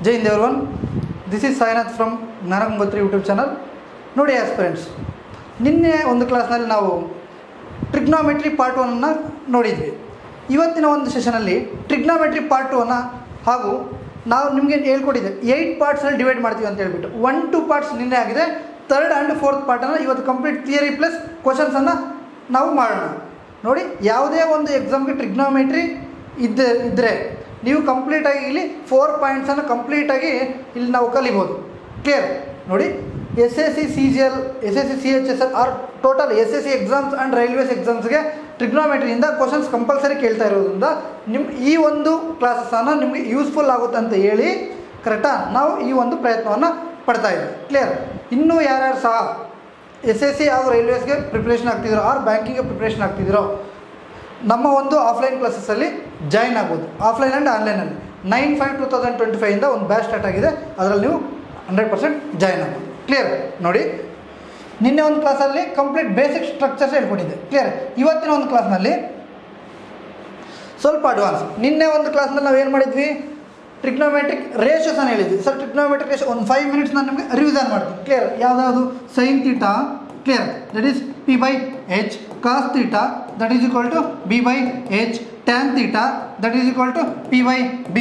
Jai Hind everyone, this is Sainath from Jnanagangotri YouTube channel. ನೋಡಿ aspirants, ನಿನ್ನೆ ಒಂದು ಕ್ಲಾಸ್ನಲ್ಲಿ ನಾವು ಟ್ರಿಗ್ನಾಮೆಟ್ರಿ ಪಾರ್ಟ್ 1 ನೋಡಿದ್ವಿ. ಇವತ್ತಿನ ಒಂದು ಸೆಷನಲ್ಲಿ ಟ್ರಿಗ್ನಾಮೆಟ್ರಿ ಪಾರ್ಟ್ 2 ಹಾಗೂ ನಾವು ನಿಮಗೆ ಹೇಳ್ಕೊಟ್ಟಿದ್ದೆ 8 ಪಾರ್ಟ್ಸಲ್ಲಿ ಡಿವೈಡ್ ಮಾಡ್ತೀವಿ ಅಂತ ಹೇಳ್ಬಿಟ್ಟು 1-2 ಪಾರ್ಟ್ಸ್ ನಿನ್ನೆ ಆಗಿದೆ. 3rd and 4th ಪಾರ್ಟನ್ನು ಇವತ್ತು ಕಂಪ್ಲೀಟ್ ಥಿಯರಿ ಪ್ಲಸ್ ಕ್ವಶನ್ಸನ್ನು ನಾವು ಮಾಡೋಣ. ನೋಡಿ, ಯಾವುದೇ ಒಂದು ಎಕ್ಸಾಮ್ಗೆ ಟ್ರಿಗ್ನಾಮೆಟ್ರಿ ಇದ್ದರೆ ನೀವು ಕಂಪ್ಲೀಟಾಗಿ ಇಲ್ಲಿ 4 ಪಾಯಿಂಟ್ಸನ್ನು ಕಂಪ್ಲೀಟಾಗಿ ಇಲ್ಲಿ ನಾವು ಕಲಿಬೋದು. ಕ್ಲಿಯರ್? ನೋಡಿ, SSC CGL, SSC CHSL or total SSC exams and railways ಎಕ್ಸಾಮ್ಸ್ಗೆ ಟ್ರಿಗ್ನಾಮೆಟ್ರಿಯಿಂದ ಕ್ವಶನ್ಸ್ ಕಂಪಲ್ಸರಿ ಕೇಳ್ತಾ ಇರೋದ್ರಿಂದ ಈ ಒಂದು ಕ್ಲಾಸಸ್ಸನ್ನು ನಿಮಗೆ ಯೂಸ್ಫುಲ್ ಆಗುತ್ತೆ ಅಂತ ಹೇಳಿ ಕರೆಕ್ಟಾ ನಾವು ಈ ಒಂದು ಪ್ರಯತ್ನವನ್ನು ಪಡ್ತಾ ಇದ್ದೀವಿ. ಕ್ಲಿಯರ್? ಇನ್ನೂ ಯಾರ್ಯಾರು ಸಹ SSC ಹಾಗೂ ರೈಲ್ವೇಸ್ಗೆ ಪ್ರಿಪ್ರೇಷನ್ ಆಗ್ತಿದ್ದೀರೋ ಆರ್ ಬ್ಯಾಂಕಿಂಗ್ಗೆ ಪ್ರಿಪ್ರೇಷನ್ ಆಗ್ತಿದ್ದೀರೋ ನಮ್ಮ ಒಂದು ಆಫ್ಲೈನ್ ಕ್ಲಾಸಸ್ಸಲ್ಲಿ ಜಾಯ್ನ್ ಆಗ್ಬೋದು. ಆಫ್ಲೈನ್ ಆ್ಯಂಡ್ ಆನ್ಲೈನಲ್ಲಿ 9/5/2025 ಒಂದು ಬ್ಯಾಚ್ ಸ್ಟಾರ್ಟ್ ಆಗಿದೆ. ಅದರಲ್ಲಿ ನೀವು 100% ಜಾಯ್ನ್ ಆಗ್ಬೋದು. ಕ್ಲಿಯರ್? ನೋಡಿ, ನಿನ್ನೆ ಒಂದು ಕ್ಲಾಸಲ್ಲಿ ಕಂಪ್ಲೀಟ್ ಬೇಸಿಕ್ ಸ್ಟ್ರಕ್ಚರ್ಸ್ ಹೇಳ್ಕೊಟ್ಟಿದ್ದೆ. ಕ್ಲಿಯರ್? ಇವತ್ತಿನ ಒಂದು ಕ್ಲಾಸ್ನಲ್ಲಿ ಸ್ವಲ್ಪ ಅಡ್ವಾನ್ಸ್. ನಿನ್ನೆ ಒಂದು ಕ್ಲಾಸ್ನಲ್ಲಿ ನಾವು ಏನು ಮಾಡಿದ್ವಿ, ಟ್ರಿಗ್ನೋಮೆಟ್ರಿಕ್ ರೇಷಿಯೋಸನ್ನು ಹೇಳಿದ್ವಿ. ಸರ್, ಟ್ರಿಗ್ನೋಮೆಟ್ರಿಕ್ ರೇಷಿಯೋ ಒಂದು 5 ಮಿನಿಟ್ಸ್ ನಾನು ನಿಮಗೆ ರಿವಿಸನ್ ಮಾಡ್ತೀನಿ. ಕ್ಲಿಯರ್? ಯಾವುದಾವುದು? Sine theta, clear, that is P/H, cos theta that is equal to B/H, tan theta that is equal to P/B.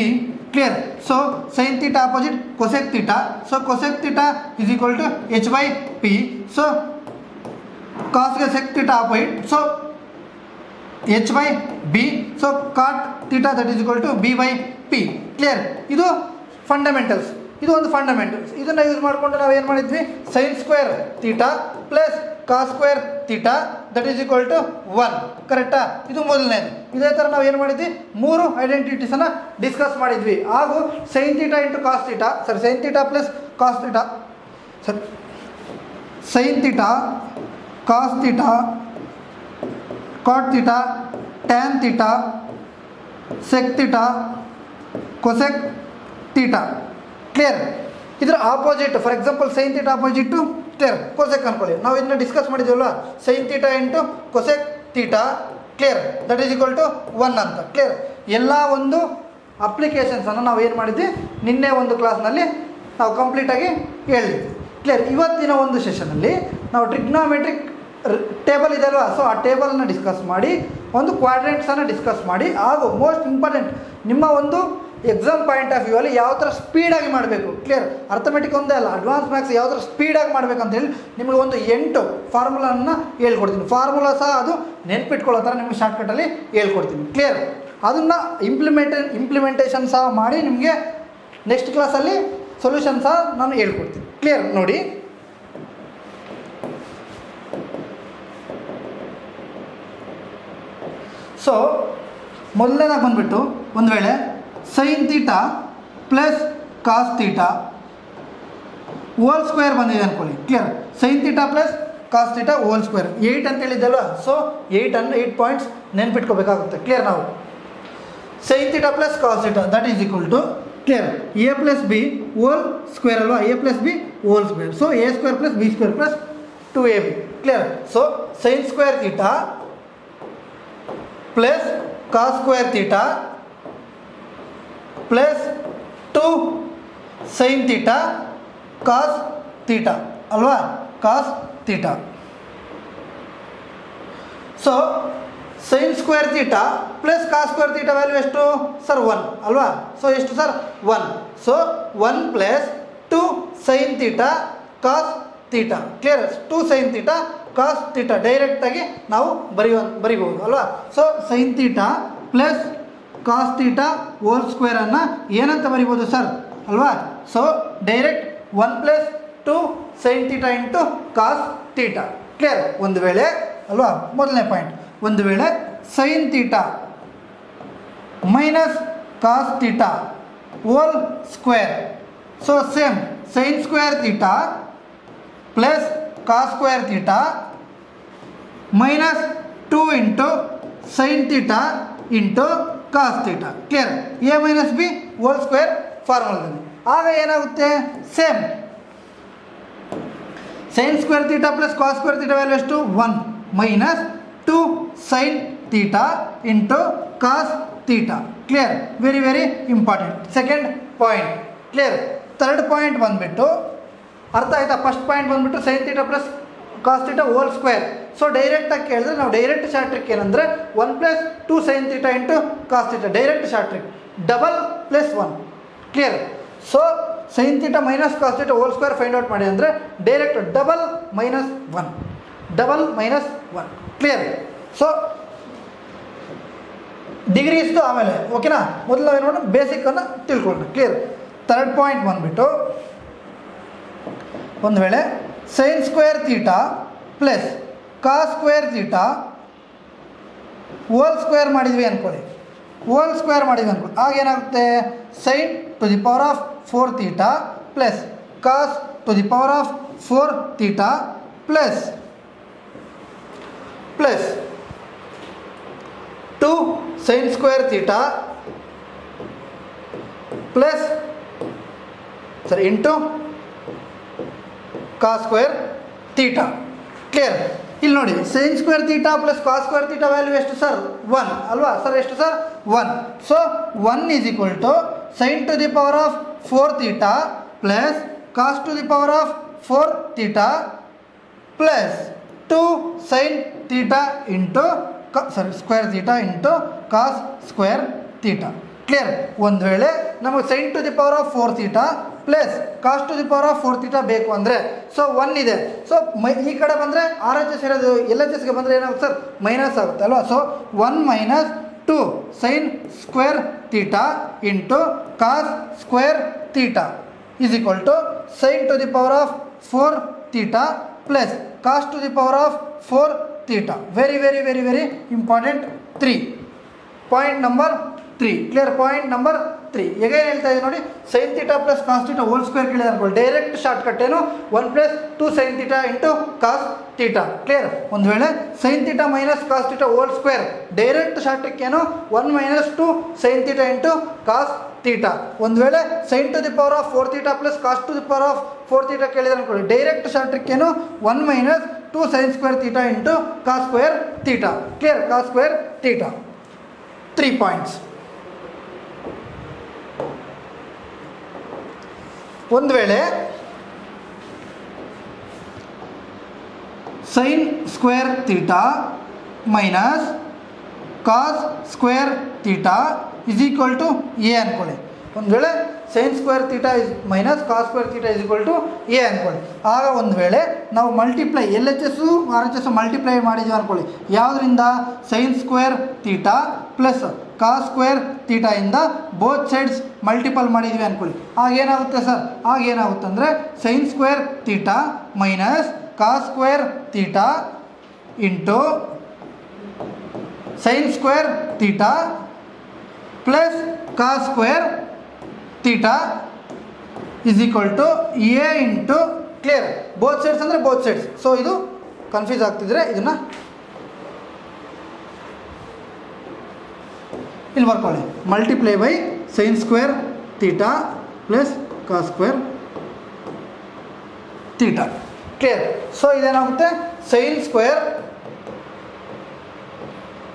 Clear? So sine theta opposite cosec theta, so cosec theta is equal to H/P. So ಕಾಸ್ಗೆ sec theta opposite, so H/B. So cot theta that is equal to B/P. Clear? ಇದು fundamentals. ಇದು ಒಂದು fundamentals. ಇದನ್ನು use ಮಾಡಿಕೊಂಡು ನಾವು ಏನು ಮಾಡಿದ್ವಿ, sine square theta plus cos square theta that is equal to 1. ಕರೆಕ್ಟಾ? ಇದು ಮೊದಲನೇದು. ಇದೇ ಥರ ನಾವು ಏನು ಮಾಡಿದ್ವಿ, 3 ಐಡೆಂಟಿಟೀಸನ್ನು ಡಿಸ್ಕಸ್ ಮಾಡಿದ್ವಿ. ಹಾಗೂ sine theta into cos theta, ಸರಿ, sine theta plus cos theta, ಸರಿ, sine theta, cos theta, cot theta, tan theta, sec theta, cosec theta. Clear? ಇದರ opposite, for example sine theta opposite clear cosec ಅನ್ಕೊಳ್ಳಿ. ನಾವು ಇದನ್ನ discuss ಮಾಡಿದ್ದೀವಲ್ಲ, sine theta into cosec theta, clear, that is equal to 1 ಅಂತ. Clear? ಎಲ್ಲ ಒಂದು ಅಪ್ಲಿಕೇಶನ್ಸನ್ನು ನಾವು ಏನು ಮಾಡಿದ್ವಿ, ನಿನ್ನೆ ಒಂದು ಕ್ಲಾಸ್ನಲ್ಲಿ ನಾವು ಕಂಪ್ಲೀಟಾಗಿ ಹೇಳಿದ್ವಿ. ಕ್ಲಿಯರ್? ಇವತ್ತಿನ ಒಂದು ಸೆಷನಲ್ಲಿ ನಾವು ಟ್ರಿಗ್ನಾಮೆಟ್ರಿಕ್ ಟೇಬಲ್ ಇದೆ ಅಲ್ವಾ, ಸೊ ಆ ಟೇಬಲನ್ನು ಡಿಸ್ಕಸ್ ಮಾಡಿ, ಒಂದು ಕ್ವಾಡ್ರೆಂಟ್ಸನ್ನು ಡಿಸ್ಕಸ್ ಮಾಡಿ, ಹಾಗೂ ಮೋಸ್ಟ್ ಇಂಪಾರ್ಟೆಂಟ್ ನಿಮ್ಮ ಒಂದು ಎಕ್ಸಾಮ್ ಪಾಯಿಂಟ್ ಆಫ್ ವ್ಯೂ ಅಲ್ಲಿ ಯಾವ ಥರ ಸ್ಪೀಡಾಗಿ ಮಾಡಬೇಕು. ಕ್ಲಿಯರ್? ಅರ್ಥಮೆಟಿಕ್ ಒಂದೇ ಅಲ್ಲ, ಅಡ್ವಾನ್ಸ್ ಮ್ಯಾಥ್ಸ್ ಯಾವ ಥರ ಸ್ಪೀಡಾಗಿ ಮಾಡಬೇಕಂತ ಹೇಳಿ ನಿಮಗೆ ಒಂದು 8 ಫಾರ್ಮುಲಾನ ಹೇಳ್ಕೊಡ್ತೀನಿ. ಫಾರ್ಮುಲಾ ಸಹ ಅದು ನೆನ್ಪಿಟ್ಕೊಳ್ಳೋ ಥರ ನಿಮಗೆ ಶಾರ್ಟ್ಕಟಲ್ಲಿ ಹೇಳ್ಕೊಡ್ತೀನಿ. ಕ್ಲಿಯರ್? ಅದನ್ನು ಇಂಪ್ಲಿಮೆಂಟೇಷನ್ ಸಹ ಮಾಡಿ ನಿಮಗೆ ನೆಕ್ಸ್ಟ್ ಕ್ಲಾಸಲ್ಲಿ ಸೊಲ್ಯೂಷನ್ ಸಹ ನಾನು ಹೇಳ್ಕೊಡ್ತೀನಿ. ಕ್ಲಿಯರ್? ನೋಡಿ, ಸೊ ಮೊದಲನೇದಾಗಿ ಬಂದುಬಿಟ್ಟು ಒಂದು ವೇಳೆ sine theta plus cos theta whole square ಬಂದಿದೆ ಅಂದ್ಕೊಳ್ಳಿ. Clear? Sine theta plus cos theta whole square 8 ಅಂತ ಹೇಳಿದ್ದಲ್ವ, ಸೊ 8 ಪಾಯಿಂಟ್ಸ್ ನೆನ್ಪಿಟ್ಕೋಬೇಕಾಗುತ್ತೆ. ಕ್ಲಿಯರ್? ನಾವು sine theta plus cos theta that is equal to, clear, A+B whole square ಅಲ್ವಾ, A+B whole square, so A² plus B² plus 2AB. Clear? So sine square theta plus cos square theta plus 2 sine theta cos theta ಅಲ್ವಾ, ಕಾಸ್ theta. So sine square theta plus cos square theta value ಎಷ್ಟು sir? 1 ಅಲ್ವಾ, so ಎಷ್ಟು sir? 1. So 1 plus 2 sine theta cos theta. Clear? 2 sine theta cos theta ಡೈರೆಕ್ಟಾಗಿ ನಾವು ಬರಿಬೋದು ಅಲ್ವಾ. So sine theta plus cos theta whole ಸ್ಕ್ವೇರನ್ನು ಏನಂತ ಬರಿಬೋದು ಸರ್ ಅಲ್ವಾ. So direct 1 plus 2 sine theta into cos theta. Clear? ಒಂದು ವೇಳೆ ಅಲ್ವಾ, ಮೊದಲನೇ ಪಾಯಿಂಟ್, ಒಂದು ವೇಳೆ sine theta minus cos theta whole square, so same sine square theta plus cos square theta minus 2 into sine theta into cos theta. Clear? A-B whole square ಫಾರ್ಮುಲಾದಲ್ಲಿ. ಆಗ ಏನಾಗುತ್ತೆ, same sine square theta plus cos square theta value ಎಷ್ಟು? 1 minus 2 sine theta into cos theta. Clear? Very very important. Second point, clear. Third point ಬಂದುಬಿಟ್ಟು ಅರ್ಥ ಆಯ್ತಾ? First point ಬಂದುಬಿಟ್ಟು sine theta plus cos theta whole square. So ಡೈರೆಕ್ಟಾಗಿ ಕೇಳಿದ್ರೆ ನಾವು direct short trick ಏನಂದರೆ 1 + 2 sine theta into cos theta direct short trick. Double plus 1 clear. So sine theta minus cos theta whole square find out ಮಾಡಿ ಅಂದರೆ direct double minus 1 clear. So ಡಿಗ್ರೀಸ್ದು ಆಮೇಲೆ ಓಕೆನಾ, ಮೊದಲು ನಾವೇನು ಮಾಡೋಣ ಬೇಸಿಕ್ಕನ್ನು ತಿಳ್ಕೊಳ್ಳೋಣ. ಕ್ಲಿಯರ್. ಥರ್ಡ್ ಪಾಯಿಂಟ್ ಬಂದುಬಿಟ್ಟು ಒಂದು ವೇಳೆ sine square theta plus cos square theta whole square ಮಾಡಿದ್ವಿ ಅಂದ್ಕೊಳ್ಳಿ, ಆಗೇನಾಗುತ್ತೆ sine to the power of 4 theta plus cos to the power of 4 theta plus 2 sine square theta plus into cos square theta. Clear. ಇಲ್ಲಿ ನೋಡಿ sine square theta plus cos square theta value ಎಷ್ಟು sir? 1 ಅಲ್ವಾ sir? ಎಷ್ಟು sir? 1. So 1 = sine to the power of 4 theta plus cos to the power of 4 theta plus 2 sine theta into square theta into cos square theta. Clear. ಒಂದು ವೇಳೆ ನಮಗೆ sine to the power of 4 theta plus cos to the power of 4 theta ಬೇಕು ಅಂದರೆ so 1 ಇದೆ. So ಈ ಕಡೆ ಬಂದರೆ R H S ಇರೋದು ಎಲ್ ಎಚ್ ಎಸ್ಗೆ ಬಂದರೆ ಏನಾಗುತ್ತೆ ಸರ್? ಮೈನಸ್ ಆಗುತ್ತೆ ಅಲ್ವಾ? So 1 - 2 sine square theta into cos square theta = sine to the power of 4 theta plus cos to the power of 4 theta. Very very very very important. 3 point number 3 clear. Point number 3 ಹೇಗೆ ಹೇಳ್ತಾ ಇದೆ ನೋಡಿ, sine theta plus cos theta whole square ಕೇಳಿದೆ ಅನ್ಕೊಳ್ಳಿ, direct short cut ಏನು 1 + 2 sine theta into cos theta. Clear. ಒಂದು ವೇಳೆ sine theta minus cos theta whole square direct short trick ಏನು 1 - 2 sine theta into cos theta. ಒಂದು ವೇಳೆ sine to the power of 4 theta plus cos to the power of 4 theta ಕೇಳಿದೆ ಅನ್ಕೊಳ್ಳಿ, direct short trick ಏನು 1 - 2 sine square theta into cos square theta. Clear. Cos square theta. 3 points. ಒಂದು ವೇಳೆ sine square theta minus cos square theta = A ಅಂದ್ಕೊಳ್ಳಿ. ಒಂದು ವೇಳೆ sine square theta minus cos square theta = A ಅಂದ್ಕೊಳ್ಳಿ. ಆಗ ಒಂದು ವೇಳೆ ನಾವು multiply L H S R H S multiply ಮಾಡಿದ್ವಿ ಅಂದ್ಕೊಳ್ಳಿ, ಯಾವುದರಿಂದ? Sine square theta plus cos square theta ಇಂದ ಬೋತ್ ಸೈಡ್ಸ್ ಮಲ್ಟಿಪಲ್ ಮಾಡಿದ್ವಿ ಅಂದ್ಕೊಳ್ಳಿ. ಆಗೇನಾಗುತ್ತೆ ಸರ್? ಆಗೇನಾಗುತ್ತೆ ಅಂದರೆ sine square theta minus cos square theta into sine square theta plus cos square theta = A into clear both sides ಅಂದರೆ both sides. So ಇದು confuse ಆಗ್ತಿದ್ರೆ ಇದನ್ನು ಇಲ್ಲಿ ಬರ್ಕೊಳ್ಳಿ, multiply by sine square theta plus cos square theta. Clear. So ಇದೇನಾಗುತ್ತೆ sine square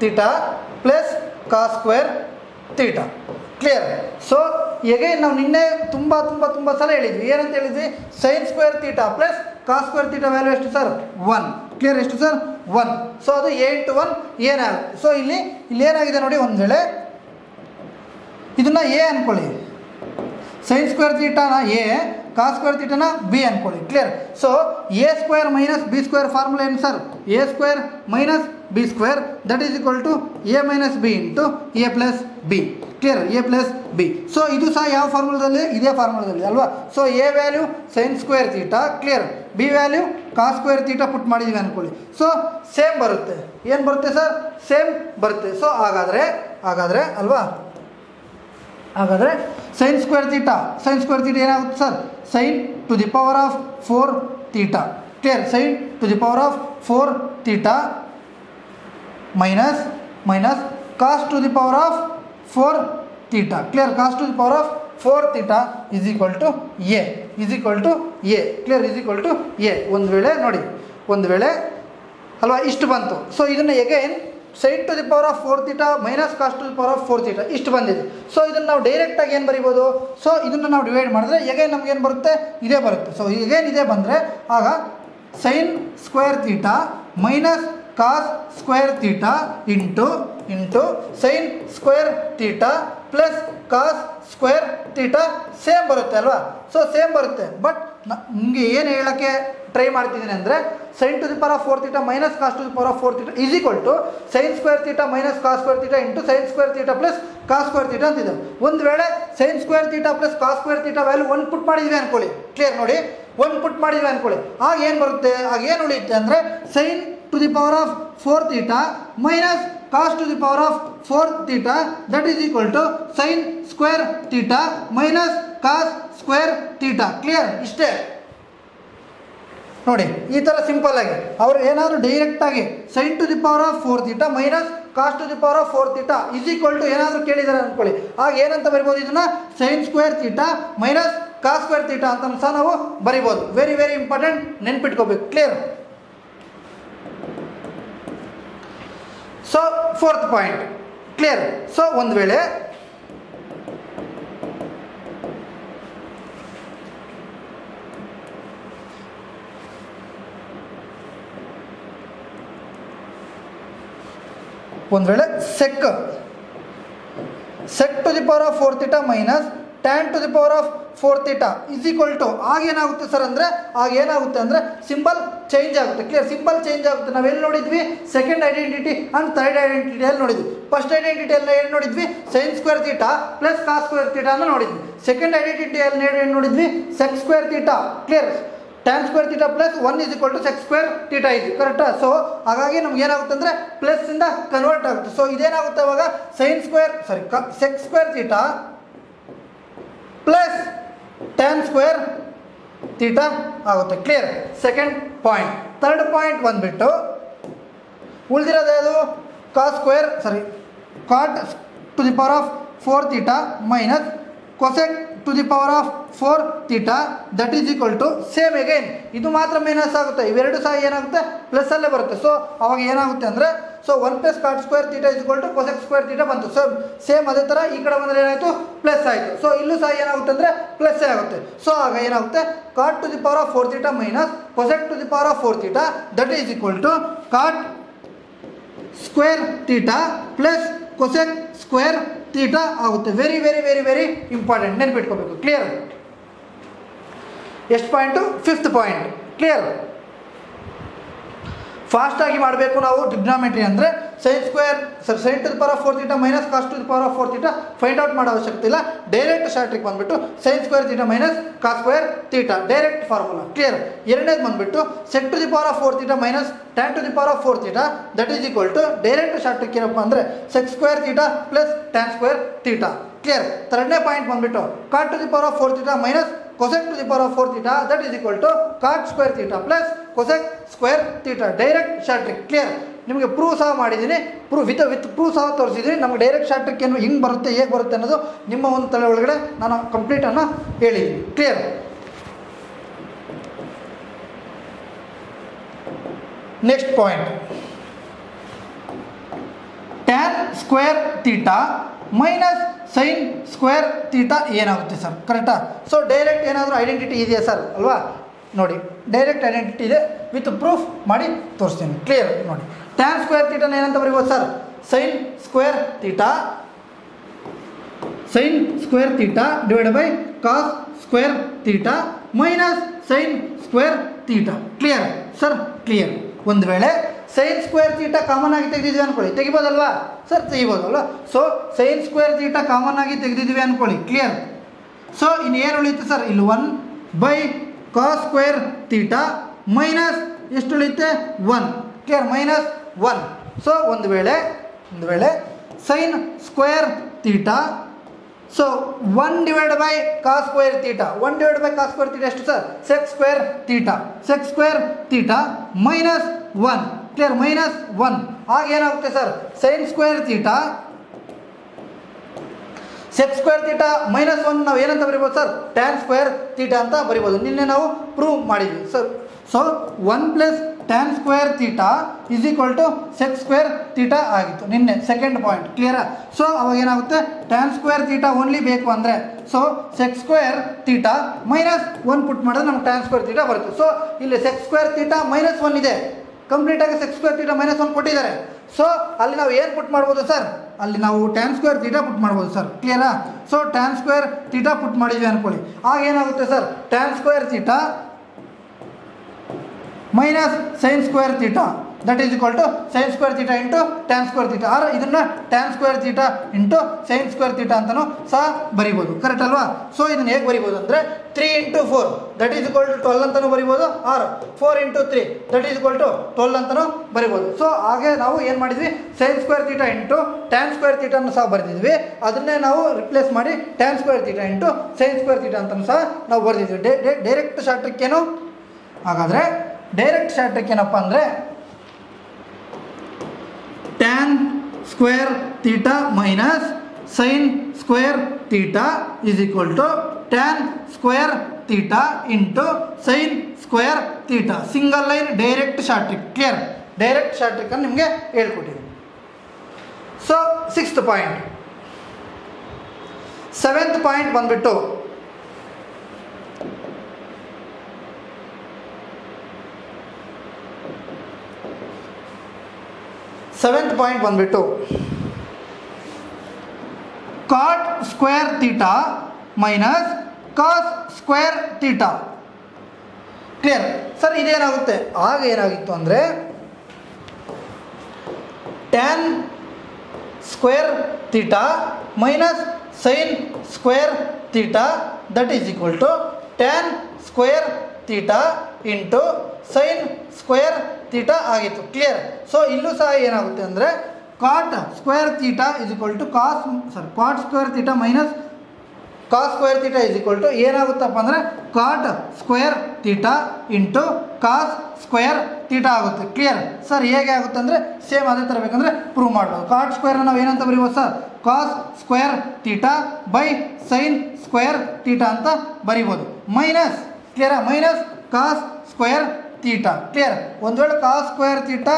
theta plus cos square theta. Clear. So again ನಾವು ನಿನ್ನೆ ತುಂಬ ಸಲ ಹೇಳಿದ್ವಿ, ಏನಂತ ಹೇಳಿದ್ವಿ? Sine square theta plus cos square theta value ಎಷ್ಟು ಸರ್? 1. ಕ್ಲಿಯರ್. ಎಷ್ಟು ಸರ್? 1. ಸೊ ಅದು ಎ ಇಂಟು 1 ಏನಾಗುತ್ತೆ? ಸೊ ಇಲ್ಲಿ ಏನಾಗಿದೆ ನೋಡಿ, ಒಂದು ವೇಳೆ ಇದನ್ನು ಎ ಅಂದ್ಕೊಳ್ಳಿ, ಸೈನ್ ಸ್ಕ್ವೇರ್ ಥೀಟಾನ ಎ, ಕಾಸ್ ಸ್ಕ್ವೇರ್ ಥೀಟಾನ ಬಿ ಅಂದ್ಕೊಳ್ಳಿ. Clear. So A square minus B square formula ಏನು sir? A square minus B square that is = A minus B into A plus B. Clear. A plus B. So ಇದು ಸಹ ಯಾವ ಫಾರ್ಮುಲಾದಲ್ಲಿ? ಇದೇ ಫಾರ್ಮುಲಾದಲ್ಲಿ ಅಲ್ವಾ? So A value sine square theta. Clear. B value cos square theta put ಮಾಡಿದ್ದೀವಿ ಅಂದ್ಕೊಳ್ಳಿ. So same ಬರುತ್ತೆ. ಏನು ಬರುತ್ತೆ ಸರ್? ಸೇಮ್ ಬರುತ್ತೆ. ಸೊ ಹಾಗಾದರೆ ಅಲ್ವಾ, ಹಾಗಾದರೆ ಸೈನ್ ಸ್ಕ್ವೇರ್ ಥೀಟಾ ಏನಾಗುತ್ತೆ sir? Sine to the power of 4 theta. Clear. Sine to the power of 4 theta minus cos to the power of 4 theta. Clear. Cos to the power of 4 theta = A. Clear. A. ಒಂದು ವೇಳೆ ನೋಡಿ, ಒಂದು ವೇಳೆ ಅಲ್ವಾ ಇಷ್ಟು ಬಂತು. So ಇದನ್ನು again sine to the power of 4 theta minus cos to the power of 4 theta ಇಷ್ಟು ಬಂದಿದೆ. ಸೊ ಇದನ್ನು ನಾವು ಡೈರೆಕ್ಟಾಗಿ ಏನು ಬರಿಬೋದು, ಸೊ ಇದನ್ನು ನಾವು ಡಿವೈಡ್ ಮಾಡಿದ್ರೆ ಎಗೇನ್ ನಮಗೇನು ಬರುತ್ತೆ, ಇದೇ ಬರುತ್ತೆ. ಸೊ ಎಗೇನ್ ಇದೇ ಬಂದರೆ ಆಗ sine square theta minus cos square theta into sine square theta plus cos square theta same ಬರುತ್ತೆ ಅಲ್ವಾ. ಸೊ ಸೇಮ್ ಬರುತ್ತೆ. ಬಟ್ ನಿಮಗೆ ಏನು ಹೇಳೋಕ್ಕೆ ಟ್ರೈ ಮಾಡ್ತಿದ್ದೀನಿ ಅಂದರೆ sine to the power of 4 theta minus cos to the power of 4 theta is equal to sine square theta minus cos square theta into sine square theta plus cos square theta ಅಂತಿದೆ. ಒಂದು ವೇಳೆ sine square theta plus cos square theta value 1 put ಮಾಡಿದ್ವಿ ಅಂದ್ಕೊಳ್ಳಿ, clear ನೋಡಿ 1 put ಮಾಡಿದ್ವಿ ಅಂದ್ಕೊಳ್ಳಿ, ಆಗ ಏನು ಬರುತ್ತೆ, ಆಗ ಏನು ಉಳಿಯುತ್ತೆ ಅಂದರೆ sine to the power of 4 theta minus cos to the power of 4 theta that is equal to sine square theta minus cos square theta. Clear? ಇಷ್ಟೇ ನೋಡಿ, ಈ ಥರ ಸಿಂಪಲ್ ಆಗಿ ಅವರು ಏನಾದರೂ ಡೈರೆಕ್ಟಾಗಿ sine to the power of 4 theta minus cos to the power of 4 theta is equal to ಏನಾದರೂ ಕೇಳಿದ್ದಾರೆ ಅಂದ್ಕೊಳ್ಳಿ, ಆಗ ಏನಂತ ಬರಿಬೋದು, ಇದನ್ನು sine square theta minus cos square theta ಅಂತ ಸಹ ನಾವು ಬರಿಬೋದು. ವೆರಿ ವೆರಿ ಇಂಪಾರ್ಟೆಂಟ್, ನೆನ್ಪಿಟ್ಕೋಬೇಕು. Clear? So 4th point clear. So ಒಂದು ವೇಳೆ sec to the power of 4 theta minus tan to the power of 4 theta is equal to ಆಗೇನಾಗುತ್ತೆ sir ಅಂದರೆ ಆಗೇನಾಗುತ್ತೆ ಅಂದರೆ ಸಿಂಬಲ್ ಚೇಂಜ್ ಆಗುತ್ತೆ. ಕ್ಲಿಯರ್? ಸಿಂಬಲ್ ಚೇಂಜ್ ಆಗುತ್ತೆ. ನಾವೆಲ್ಲಿ ನೋಡಿದ್ವಿ, ಸೆಕೆಂಡ್ ಐಡೆಂಟಿಟಿ ಆ್ಯಂಡ್ ಥರ್ಡ್ ಐಡೆಂಟಿಟಿಯಲ್ಲಿ ನೋಡಿದ್ವಿ. ಫಸ್ಟ್ ಐಡೆಂಟಿಟಿಯಲ್ಲಿ ಏನು ನೋಡಿದ್ವಿ, sine square theta plus cos square ಥೀಟಾನ ನೋಡಿದ್ವಿ. ಸೆಕೆಂಡ್ ಐಡೆಂಟಿಟಿಯಲ್ಲಿ ಏನು ನೋಡಿದ್ವಿ, sec square theta. Clear? Tan square theta plus 1 is equal to sec square theta ಇದೆ. ಕರೆಕ್ಟಾ? ಸೊ ಹಾಗಾಗಿ ನಮ್ಗೆ ಏನಾಗುತ್ತೆ ಅಂದರೆ ಪ್ಲಸ್ಸಿಂದ ಕನ್ವರ್ಟ್ ಆಗುತ್ತೆ. ಸೊ ಇದೇನಾಗುತ್ತೆ ಅವಾಗ sec square theta plus tan square theta ಆಗುತ್ತೆ. Clear? Second point. Third point ಬಂದುಬಿಟ್ಟು ಉಳಿದಿರೋದು ಯಾವುದು, cot to the power of 4 theta minus cosec to the power of 4 theta that is equal to same again ಇದು ಮಾತ್ರ minus ಆಗುತ್ತೆ, ಇವೆರಡು ಸಹ ಏನಾಗುತ್ತೆ ಪ್ಲಸ್ಸಲ್ಲೇ ಬರುತ್ತೆ. ಸೊ ಅವಾಗ ಏನಾಗುತ್ತೆ ಅಂದರೆ so 1 plus cot square theta is equal to cosec square theta ಬಂತು. ಸೊ ಸೇಮ್ ಅದೇ ಥರ ಈ ಕಡೆ ಬಂದರೆ ಏನಾಯಿತು, ಪ್ಲಸ್ ಆಯಿತು. ಸೊ ಇಲ್ಲೂ ಸಹ ಏನಾಗುತ್ತೆ ಅಂದರೆ ಪ್ಲಸ್ಸೇ ಆಗುತ್ತೆ. ಸೊ ಆಗ ಏನಾಗುತ್ತೆ, cot to the power of 4 theta minus cosec to the power of 4 theta that is equal to cot square theta plus cosec square theta ಆಗುತ್ತೆ. Very very very very important, ನೆನ್ಪಿಟ್ಕೋಬೇಕು. Clear? ಎಷ್ಟು point, 5th point. Clear? ಫಾಸ್ಟಾಗಿ ಮಾಡಬೇಕು ನಾವು trigonometry ಅಂದರೆ sine to the power of 4 theta minus cos to the power of 4 theta find out ಮಾಡೋ ಅವಶ್ಯಕತೆ ಇಲ್ಲ. ಡೈರೆಕ್ಟ್ ಶಾರ್ಟ್ರಿಗೆ ಬಂದುಬಿಟ್ಟು sine square theta minus cos square theta direct formula. Clear? ಎರಡನೇದು ಬಂದುಬಿಟ್ಟು sec to the power of 4 theta minus tan to the power of 4 theta that is equal to direct ಶಾರ್ಟ್ರಿಗೆ ಏನಪ್ಪ ಅಂದರೆ sec square theta plus tan square theta. Clear? ಥರ್ಡ್ನೇ point ಬಂದುಬಿಟ್ಟು cot to the power of 4 theta minus cosec to the power of 4 theta that is equal to cot square theta plus cosec square theta direct short trick. Clear? ನಿಮಗೆ prove ಸಹ ಮಾಡಿದ್ದೀನಿ, with prove ಸಹ ತೋರಿಸಿದ್ದೀನಿ. ನಮಗೆ direct short trick ಏನು ಹಿಂಗೆ ಬರುತ್ತೆ ಹೇಗೆ ಬರುತ್ತೆ ಅನ್ನೋದು ನಿಮ್ಮ ಒಂದು ತಲೆ ಒಳಗಡೆ ನಾನು ಕಂಪ್ಲೀಟನ್ನು ಹೇಳಿದ್ದೀನಿ. Clear? Next point, tan square theta minus sine square theta ಏನಾಗುತ್ತೆ ಸರ್? ಕರೆಕ್ಟಾ? ಸೊ ಡೈರೆಕ್ಟ್ ಏನಾದರೂ ಐಡೆಂಟಿಟಿ ಇದೆಯಾ ಸರ್? ಅಲ್ವಾ? ನೋಡಿ, ಡೈರೆಕ್ಟ್ ಐಡೆಂಟಿಟಿ ಇದೆ, ವಿತ್ ಪ್ರೂಫ್ ಮಾಡಿ ತೋರಿಸ್ತೀನಿ. ಕ್ಲಿಯರ್? ನೋಡಿ, ಟ್ಯಾನ್ ಸ್ಕ್ವೇರ್ ಥೀಟಾನ ಏನಂತ ಬರೀಬೋದು sir? Sine square theta divide by cos square theta minus sine square theta. Clear sir? Clear. ಒಂದು ವೇಳೆ ಸೈನ್ ಸ್ಕ್ವೇರ್ ಥೀಟಾ ಕಾಮನ್ ಆಗಿ ತೆಗೆದಿದ್ವಿ ಅಂದ್ಕೊಳ್ಳಿ, ತೆಗಿಬೋದಲ್ವಾ ಸರ್? ತೆಗಿಬೋದಲ್ವ? So sine square theta common ಆಗಿ ತೆಗೆದಿದ್ವಿ ಅಂದ್ಕೊಳ್ಳಿ. ಕ್ಲಿಯರ್? ಸೊ ಇನ್ನು ಏನು ಉಳಿಯುತ್ತೆ ಸರ್? ಇಲ್ಲಿ 1 by cos square theta minus ಎಷ್ಟು ಉಳಿಯುತ್ತೆ? 1. ಕ್ಲಿಯರ್? ಮೈನಸ್ 1. ಸೊ ಒಂದು ವೇಳೆ sine square theta, so 1 divide by cos square theta, 1 divide by cos square theta ಎಷ್ಟು sir? Sec square theta minus 1. Clear? Minus 1. ಆಗ ಏನಾಗುತ್ತೆ sir? Sine square theta sec square theta minus 1 ನಾವು ಏನಂತ ಬರಿಬೋದು sir? Tan square theta ಅಂತ ಬರಿಬೋದು. ನಿನ್ನೆ ನಾವು ಪ್ರೂವ್ ಮಾಡಿದ್ವಿ sir. So 1 plus tan square theta is equal to sec square theta ಆಗಿತ್ತು ನಿನ್ನೆ ಸೆಕೆಂಡ್ ಪಾಯಿಂಟ್ ಕ್ಲಿಯರಾ. ಸೊ ಅವಾಗ ಏನಾಗುತ್ತೆ ಟ್ಯಾನ್ ಸ್ಕ್ವೇರ್ ತೀಟಾ ಓನ್ಲಿ ಬೇಕು ಅಂದರೆ so sec square theta minus 1 ಪುಟ್ ಮಾಡಿದ್ರೆ ನಮ್ಗೆ ಟ್ಯಾನ್ ಸ್ಕ್ವೇರ್ ತೀಟಾ ಬರುತ್ತೆ. ಸೊ ಇಲ್ಲಿ ಸೆಕ್ ಸ್ಕ್ವೇರ್ ತೀಟಾ -1 ಇದೆ, ಕಂಪ್ಲೀಟಾಗಿ ಸೆಕ್ ಸ್ಕ್ವೇರ್ ತೀಟಾ -1 ಕೊಟ್ಟಿದ್ದಾರೆ. ಸೊ ಅಲ್ಲಿ ನಾವು ಏನು ಪುಟ್ ಮಾಡ್ಬೋದು ಸರ್, ಅಲ್ಲಿ ನಾವು ಟ್ಯಾನ್ ಸ್ಕ್ವೇರ್ ತೀಟಾ ಪುಟ್ ಮಾಡ್ಬೋದು ಸರ್ ಕ್ಲಿಯರಾ. So tan square theta put ಮಾಡಿದ್ವಿ ಅಂದ್ಕೊಳ್ಳಿ, ಆಗ ಏನಾಗುತ್ತೆ sir tan square theta minus sine square theta that is equal to sine square theta into tan square theta, or ಇದನ್ನು tan square theta into sine square theta ಅಂತಲೂ ಸಹ ಬರಿಬೋದು, correct ಅಲ್ವಾ. So ಇದನ್ನು ಹೇಗೆ ಬರಿಬೋದು ಅಂದರೆ 3 × 4 ದಟ್ ಈಸ್ ಈಕ್ವಲ್ ಟು 12 ಅಂತಲೂ ಬರಿಬೋದು, or 4 × 3 that is equal to 12 ಅಂತಲೂ ಬರಿಬೋದು. ಸೊ ಹಾಗೆ ನಾವು ಏನು ಮಾಡಿದ್ವಿ, sine square theta into tan square ತೀಟಾನು ಸಹ ಬರೆದಿದ್ವಿ, ಅದನ್ನೇ ನಾವು ರಿಪ್ಲೇಸ್ ಮಾಡಿ tan square theta into sine square theta ಅಂತಲೂ ಸಹ ನಾವು ಬರೆದಿದ್ವಿ. ಡೈರೆಕ್ಟ್ ಶಾರ್ಟ್ ಟ್ರಿಕ್ ಏನು ಹಾಗಾದರೆ, ಡೈರೆಕ್ಟ್ ಶಾರ್ಟ್ ಟ್ರಿಕ್ ಏನಪ್ಪ ಅಂದರೆ tan square theta minus sine square theta is equal to tan square theta into sine square theta. Single line direct short trick clear. Direct short trick ಅನ್ನು ನಿಮಗೆ ಹೇಳ್ಕೊಟ್ಟಿದ್ದೀನಿ. So 6th point. 7th point ಬಂದ್ಬಿಟ್ಟು cot square theta minus cos square theta clear. Sir ಇದೇನಾಗುತ್ತೆ, ಆಗ ಏನಾಗಿತ್ತು ಅಂದರೆ tan square theta minus sine square theta that is equal to tan square theta into sine square theta ಆಗಿತ್ತು clear. So ಇಲ್ಲೂ ಸಹ ಏನಾಗುತ್ತೆ ಅಂದರೆ cot square theta is equal to cot square theta minus cos square theta is equal to ಏನಾಗುತ್ತಪ್ಪ ಅಂದರೆ cot square theta into cos square theta ಆಗುತ್ತೆ clear. Sir ಹೇಗೆ ಆಗುತ್ತೆ ಅಂದರೆ ಸೇಮ್ ಅದೇ ಥರ ಬೇಕಂದರೆ ಪ್ರೂವ್ ಮಾಡ್ಬೋದು. ಕಾಟ್ ಸ್ಕ್ವೇರ್ನ ನಾವು ಏನಂತ ಬರೀಬೋದು sir, cos square theta by sine square theta ಅಂತ ಬರಿಬೋದು. ಮೈನಸ್ ಕ್ಲಿಯರಾ, minus cos square theta clear. ಒಂದು ವೇಳೆ ಕಾಸ್ ಸ್ಕ್ವೇರ್ ತೀಟಾ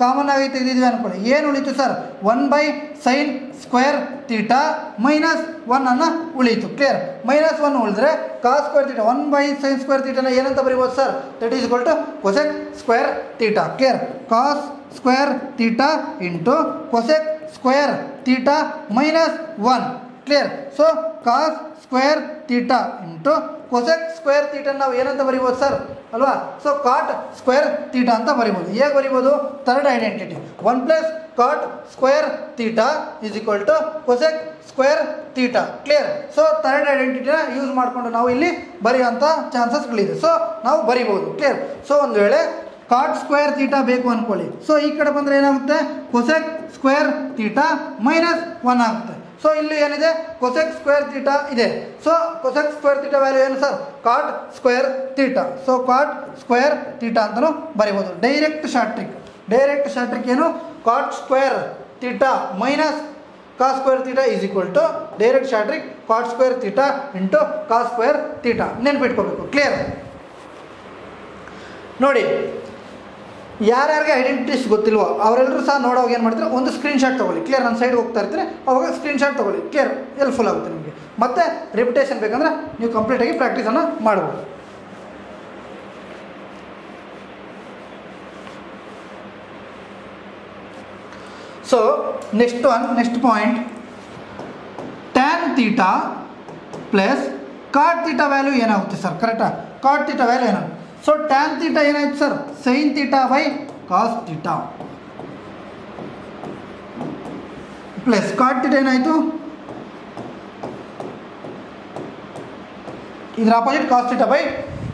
ಕಾಮನ್ ಆಗಿ ತೆಗೆದಿದ್ವಿ ಅಂದ್ಕೊಳ್ಳಿ, ಏನು ಉಳಿತು sir, 1/sin square theta minus 1 ಅನ್ನು ಉಳಿಯಿತು ಕ್ಲಿಯರ್. -1 ಉಳಿದ್ರೆ cos square theta 1/sin square ತೀಟಾನ ಏನಂತ ಬರೀಬೋದು sir, that is equal to cosec square theta clear. Cos square theta into cosec square theta -1 clear. So cos square theta into cosec square theta ನಾವು ಏನಂತ ಬರಿಬೋದು sir ಅಲ್ವಾ. So cot square theta ಅಂತ ಬರಿಬೋದು. ಹೇಗೆ ಬರಿಬೋದು, third identity 1 + cot square theta is equal to cosec square theta clear. So third ಐಡೆಂಟಿಟಿನ use ಮಾಡಿಕೊಂಡು ನಾವು ಇಲ್ಲಿ ಬರೆಯುವಂಥ ಚಾನ್ಸಸ್ಗಳಿದೆ. ಸೊ ನಾವು ಬರಿಬೋದು ಕ್ಲಿಯರ್. ಸೊ ಒಂದು ವೇಳೆ ಕಾಟ್ ಸ್ಕ್ವೇರ್ ತೀಟಾ ಬೇಕು ಅಂದ್ಕೊಳ್ಳಿ, ಸೊ ಈ ಕಡೆ ಬಂದರೆ ಏನಾಗುತ್ತೆ, ಕೊಸೆಕ್ ಸ್ಕ್ವೇರ್ ತೀಟಾ -1 ಆಗುತ್ತೆ. ಸೊ ಇಲ್ಲಿ ಏನಿದೆ, ಕೊಸೆಕ್ ಸ್ಕ್ವೇರ್ ತೀಟಾ ಇದೆ. So cosec square theta value ಏನು sir, cot square theta. So cot square theta ಅಂತಲೂ ಬರಿಬೋದು. ಡೈರೆಕ್ಟ್ ಶಾರ್ಟ್ ಟ್ರಿಕ್ ಏನು, cot square theta minus cos square theta is equal to direct short trick cot square theta into cos square theta. ನೆನ್ಪಿಟ್ಕೋಬೇಕು clear. ನೋಡಿ, ಯಾರ್ಯಾರಿಗೆ identities ಗೊತ್ತಿಲ್ವೋ ಅವರೆಲ್ಲರೂ ಸಹ ನೋಡೋವಾಗ ಏನು ಮಾಡ್ತಾರೆ, ಒಂದು ಸ್ಕ್ರೀನ್ಶಾಟ್ ತೊಗೊಳ್ಳಿ ಕ್ಲಿಯರ್. ನನ್ನ ಸೈಡ್ ಹೋಗ್ತಾ ಇರ್ತೀರಿ ಅವಾಗ ಸ್ಕ್ರೀನ್ಶಾಟ್ ತೊಗೊಳ್ಳಿ ಕ್ಲಿಯರ್, ಹೆಲ್ಪ್ಫುಲ್ ಆಗುತ್ತೆ ನಿಮಗೆ. ಮತ್ತು ರಿಪಿಟೇಷನ್ ಬೇಕಂದರೆ ನೀವು ಕಂಪ್ಲೀಟಾಗಿ ಪ್ರಾಕ್ಟೀಸನ್ನು ಮಾಡ್ಬೋದು. So next point, tan theta plus cot theta value ಏನಾಗುತ್ತೆ ಸರ್, ಕರೆಕ್ಟಾ. ಕಾಟ್ ತೀಟಾ ವ್ಯಾಲ್ಯೂ ಏನಾಗುತ್ತೆ, ಸೊ ಟ್ಯಾನ್ ತೀಟಾ ಏನಾಯ್ತು sir, sine theta by cos theta plus cot theta ಏನಾಯಿತು, ಇದರ opposite cos theta by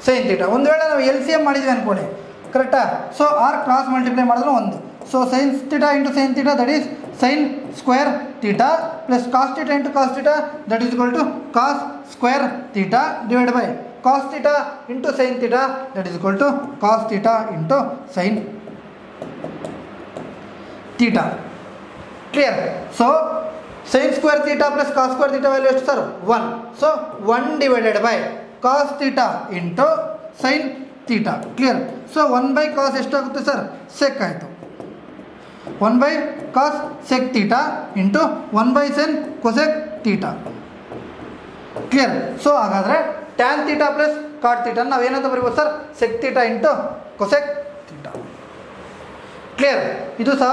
sine theta. ಒಂದು ವೇಳೆ ನಾವು LCM ಮಾಡಿದ್ವಿ ಅಂದ್ಕೊಳ್ಳಿ, ಕರೆಕ್ಟಾ. ಸೊ ಆರ್ ಕ್ರಾಸ್ ಮಲ್ಟಿಪ್ಲೈ ಮಾಡಿದ್ರೆ 1. So sine theta into sine theta that is sine square theta plus cos theta into cos theta that is equal to cos square theta divide by cos theta into sine theta that is equal to cos theta into sine theta clear. So sine square theta plus cos square theta value ಎಷ್ಟು sir, 1. So 1 divided by cos theta into sine theta clear. So 1/cos ಎಷ್ಟಾಗುತ್ತೆ sir sec ಆಯಿತು. 1/cos sec theta into 1/sin cosec theta clear. So ಹಾಗಾದರೆ tan theta plus cot theta ನಾವೇನಂತ ಬರೀಬೋದು sir sec theta into cosec theta clear. ಇದು ಸಹ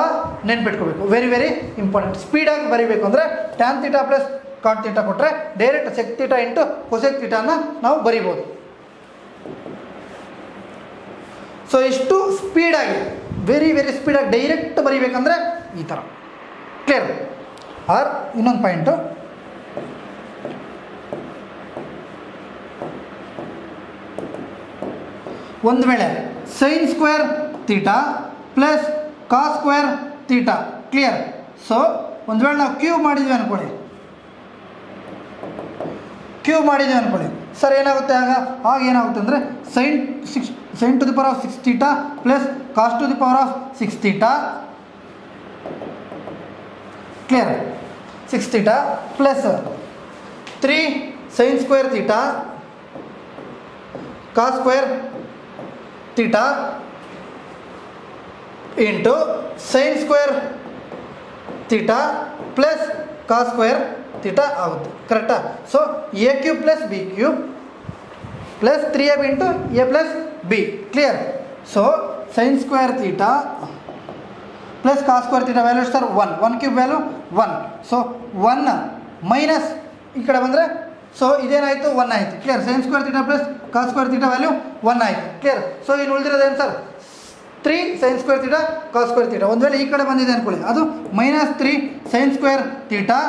ನೆನ್ಪಿಟ್ಕೋಬೇಕು, very very important. ಸ್ಪೀಡಾಗಿ ಬರೀಬೇಕು ಅಂದರೆ tan theta plus cot theta ಕೊಟ್ಟರೆ direct sec theta into cosec ತೀಟಾನ ನಾವು ಬರಿಬೋದು. ಸೊ ಇಷ್ಟು ಸ್ಪೀಡಾಗಿ ವೆರಿ ವೆರಿ ಸ್ಪೀಡಾಗಿ ಡೈರೆಕ್ಟ್ ಬರೀಬೇಕಂದ್ರೆ ಈ ಥರ ಕ್ಲಿಯರ್. ಆರ್ ಇನ್ನೊಂದು ಪಾಯಿಂಟು, ಒಂದು ವೇಳೆ sine square theta plus cos square theta clear. So ಒಂದು ವೇಳೆ ನಾವು ಕ್ಯೂಬ್ ಮಾಡಿದ್ವಿ ಅಂದ್ಕೊಳ್ಳಿ ಸರ್ ಏನಾಗುತ್ತೆ ಆಗ ಏನಾಗುತ್ತೆ ಅಂದರೆ sin to the power of 6 theta plus cos to the power of 6 theta clear. 6 theta plus 3 sin square theta cos square theta into sin square theta plus cos square theta ಆಗುತ್ತೆ ಕರೆಕ್ಟಾ. So A cube plus B cube plus 3ab into A plus B clear. So sin square theta plus cos square theta value sir 1 cube value 1. So 1 minus ಈ ಕಡೆ ಬಂದರೆ so ಇದೇನಾಯಿತು 1 ಆಯಿತು clear. sin square theta plus cos square theta value 1 ಆಯಿತು clear. So ಇನ್ನು ಉಳಿದಿರೋದೇನು sir 3 sin square theta cos square theta. ಒಂದು ವೇಳೆ ಈ ಕಡೆ ಬಂದಿದೆ ಅಂದ್ಕೊಳ್ಳಿ, ಅದು -3 sin square theta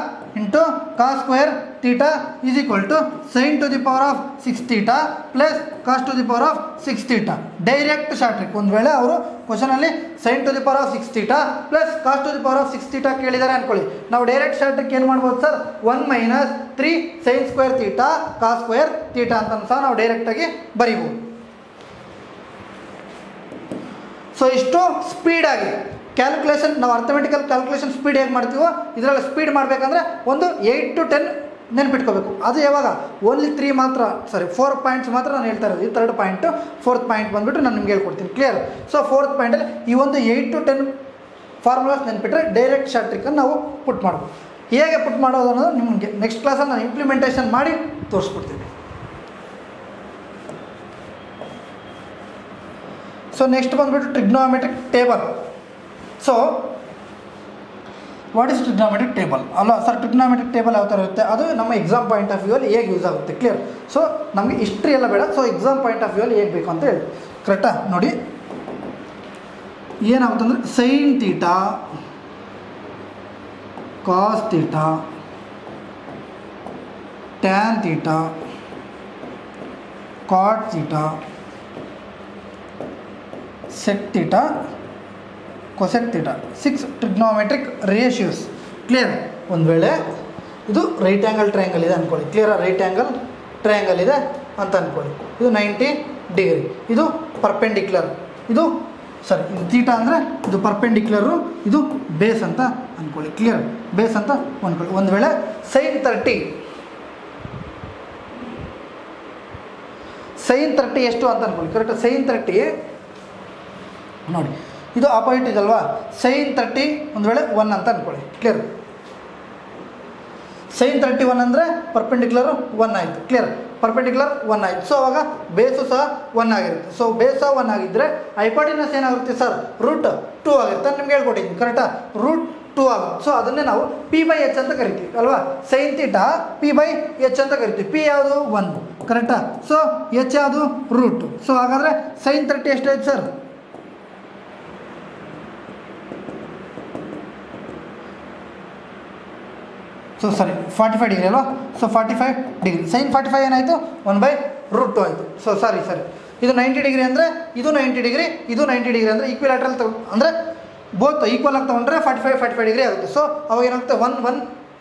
into cos square theta is equal to sin to the power of 6 theta plus cos to the power of 6 theta. Direct short trick. ಒಂದು ವೇಳೆ ಅವರು ಕ್ವಶನಲ್ಲಿ sin to the power of 6 theta plus cos to the power of 6 theta ಕೇಳಿದ್ದಾರೆ ಅಂದ್ಕೊಳ್ಳಿ, ನಾವು direct short trick ಏನು ಮಾಡ್ಬೋದು sir 1 - 3 sin square theta cos square theta ಅಂತ ಸಹ ನಾವು ಡೈರೆಕ್ಟಾಗಿ ಬರಿಬೋದು. ಸೊ ಇಷ್ಟು ಸ್ಪೀಡಾಗಿ ಕ್ಯಾಲ್ಕುಲೇಷನ್, ನಾವು ಅರ್ಥಮೆಟಿಕಲ್ ಕ್ಯಾಲ್ಕುಲೇಷನ್ ಸ್ಪೀಡ್ ಹೇಗೆ ಮಾಡ್ತೀವೋ ಇದರಲ್ಲಿ ಸ್ಪೀಡ್ ಮಾಡಬೇಕಂದ್ರೆ ಒಂದು 8 to 10 ನೆನ್ಪಿಟ್ಕೋಬೇಕು. ಅದು ಯಾವಾಗ ಓನ್ಲಿ 3 ಮಾತ್ರ, ಸಾರಿ 4 ಪಾಯಿಂಟ್ಸ್ ಮಾತ್ರ ನಾನು ಹೇಳ್ತಾ ಇರೋದು. ಈ 3rd ಪಾಯಿಂಟು 4th ಪಾಯಿಂಟ್ ಬಂದುಬಿಟ್ಟು ನಾನು ನಿಮ್ಗೆ ಹೇಳ್ಕೊಡ್ತೀನಿ ಕ್ಲಿಯರ್. ಸೊ 4th ಪಾಯಿಂಟಲ್ಲಿ ಈ ಒಂದು 8 to 10 ಫಾರ್ಮುಲಾಸ್ ನೆನ್ಪಿಟ್ರೆ ಡೈರೆಕ್ಟ್ ಶಾರ್ಟ್ ಟ್ರಿಕ್ಕನ್ನು ನಾವು ಪುಟ್ ಮಾಡ್ಬೋದು. ಹೇಗೆ ಪುಟ್ ಮಾಡೋದು ಅನ್ನೋದು ನಿಮಗೆ ನೆಕ್ಸ್ಟ್ ಕ್ಲಾಸಲ್ಲಿ ನಾನು ಇಂಪ್ಲಿಮೆಂಟೇಷನ್ ಮಾಡಿ ತೋರಿಸ್ಕೊಡ್ತೀನಿ. ಸೊ ನೆಕ್ಸ್ಟ್ ಬಂದುಬಿಟ್ಟು trigonometric table. So what is trigonometric table ಅಲ್ಲ ಸರ್, ಟ್ರಿಗ್ನೋಮೆಟ್ರಿಕ್ ಟೇಬಲ್ ಯಾವ ಥರ ಇರುತ್ತೆ ಅದು ನಮ್ಮ ಎಕ್ಸಾಮ್ ಪಾಯಿಂಟ್ ಆಫ್ ವ್ಯೂ ಅಲ್ಲಿ ಹೇಗೆ ಯೂಸ್ ಆಗುತ್ತೆ ಕ್ಲಿಯರ್. ಸೊ ನಮಗೆ ಹಿಸ್ಟ್ರಿ ಎಲ್ಲ ಬೇಡ, so exam point of view ಅಲ್ಲಿ ಹೇಗೆ ಬೇಕು ಅಂತ ಹೇಳಿ ಕರೆಕ್ಟಾ. ನೋಡಿ ಏನಾಗುತ್ತೆ ಅಂದರೆ sine theta cos theta tan theta cot theta sec theta cosec theta 6 trigonometric ratios clear. ಒಂದು ವೇಳೆ ಇದು ರೈಟ್ ಆ್ಯಂಗಲ್ ಟ್ರಯಾಂಗಲ್ ಇದೆ ಅಂದ್ಕೊಳ್ಳಿ ಕ್ಲಿಯರ್. ರೈಟ್ ಆ್ಯಂಗಲ್ ಟ್ರಯಾಂಗಲ್ ಇದೆ ಅಂತ ಅಂದ್ಕೊಳ್ಳಿ, ಇದು 90 ಡಿಗ್ರಿ, ಇದು ಪರ್ಪೆಂಡಿಕ್ಯುಲರ್, ಇದು ಸಾರಿ ಇದು ತೀಟಾ ಅಂದರೆ ಇದು ಪರ್ಪೆಂಡಿಕ್ಯುಲರು, ಇದು ಬೇಸ್ ಅಂತ ಅಂದ್ಕೊಳ್ಳಿ ಕ್ಲಿಯರ್. ಬೇಸ್ ಅಂತ ಅಂದ್ಕೊಳ್ಳಿ. ಒಂದು ವೇಳೆ sin 30 ಎಷ್ಟು ಅಂತ ಅಂದ್ಕೊಳ್ಳಿ ಕರೆಕ್ಟ್. sin 30 ನೋಡಿ ಇದು ಆಪೋಸಿಟ್ ಇದಲ್ವಾ, sin 30 ಒಂದು ವೇಳೆ 1 ಅಂತ ಅಂದ್ಕೊಳ್ಳಿ ಕ್ಲಿಯರ್. sin 31 ಅಂದರೆ ಪರ್ಪೆಂಡಿಕ್ಯುಲರ್ 1 ಆಯಿತು ಕ್ಲಿಯರ್. ಪರ್ಪೆಂಡಿಕ್ಯುಲರ್ 1 ಆಯಿತು. ಸೊ ಅವಾಗ ಬೇಸು ಸಹ 1 ಆಗಿರುತ್ತೆ. ಸೊ ಬೇಸ್ ಸಹ 1 ಆಗಿದ್ದರೆ ಹೈಪಾಟಿನಸ್ ಏನಾಗುತ್ತೆ ಸರ್ √2 ಆಗಿರುತ್ತೆ. ನಿಮ್ಗೆ ಹೇಳ್ಕೊಟ್ಟಿದ್ದೀನಿ ಕರೆಕ್ಟಾ, √2 ಆಗುತ್ತೆ. ಸೊ ಅದನ್ನೇ ನಾವು P/H ಅಂತ ಕರಿತೀವಿ ಅಲ್ವಾ. sin ಥೀಟಾ P/H ಅಂತ ಕರಿತೀವಿ. P ಯಾವುದು 1 ಕರೆಕ್ಟಾ. ಸೊ H ಯಾವುದು √2. ಸೊ ಹಾಗಾದರೆ sin 30 ಎಷ್ಟಾಯ್ತು ಸರ್ ಸೊ ಸಾರಿ 45 ಡಿಗ್ರಿ ಅಲ್ವಾ. ಸೊ 45 ಡಿಗ್ರಿ sin 45 ಏನಾಯಿತು 1/√2 ಆಯಿತು. ಸೊ ಸಾರಿ ಇದು 90 ಡಿಗ್ರಿ ಅಂದರೆ ಇದು 90 ಡಿಗ್ರಿ, ಇದು 90 ಡಿಗ್ರಿ ಅಂದರೆ ಈಕ್ವಿಲ್ಯಾಟ್ರಲ್ ಅಂದರೆ ಬೋತ್ ಈಕ್ವಲ್ ಆಗಿ ತೊಗೊಂಡ್ರೆ 45 ಡಿಗ್ರಿ ಆಗುತ್ತೆ. ಸೊ ಅವಾಗ ಏನಾಗುತ್ತೆ 1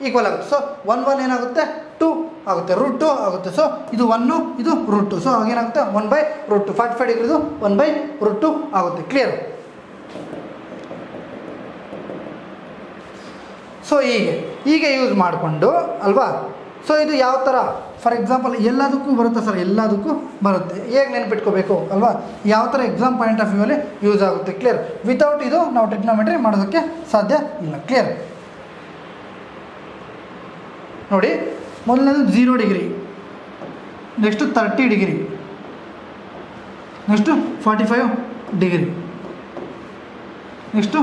ಈಕ್ವಲ್ ಆಗುತ್ತೆ. ಸೊ 1 ಏನಾಗುತ್ತೆ 2 ಆಗುತ್ತೆ, √2 ಆಗುತ್ತೆ. ಸೊ ಇದು 1 ಇದು √2. ಸೊ ಅವಾಗ ಏನಾಗುತ್ತೆ 1/√2. 45 ಡಿಗ್ರಿದು 1/√2 ಆಗುತ್ತೆ ಕ್ಲಿಯರ್. ಸೊ ಹೀಗೆ ಯೂಸ್ ಮಾಡಿಕೊಂಡು ಅಲ್ವಾ ಸೊ ಇದು ಯಾವ ಥರ ಫಾರ್ ಎಕ್ಸಾಂಪಲ್ ಎಲ್ಲದಕ್ಕೂ ಬರುತ್ತೆ ಸರ್, ಎಲ್ಲದಕ್ಕೂ ಬರುತ್ತೆ. ಹೇಗೆ ನೆನ್ಪಿಟ್ಕೋಬೇಕು ಅಲ್ವಾ, ಯಾವ ಥರ ಎಕ್ಸಾಮ್ ಪಾಯಿಂಟ್ ಆಫ್ ವ್ಯೂವಲ್ಲಿ ಯೂಸ್ ಆಗುತ್ತೆ. ಕ್ಲಿಯರ್. ವಿತೌಟ್ ಇದು ನಾವು ಟ್ರಿಗ್ನೋಮೆಟ್ರಿ ಮಾಡೋದಕ್ಕೆ ಸಾಧ್ಯ ಇಲ್ಲ. ಕ್ಲಿಯರ್. ನೋಡಿ, ಮೊದಲನೇದು 0 degree, next 30 degree, next 45 degree, next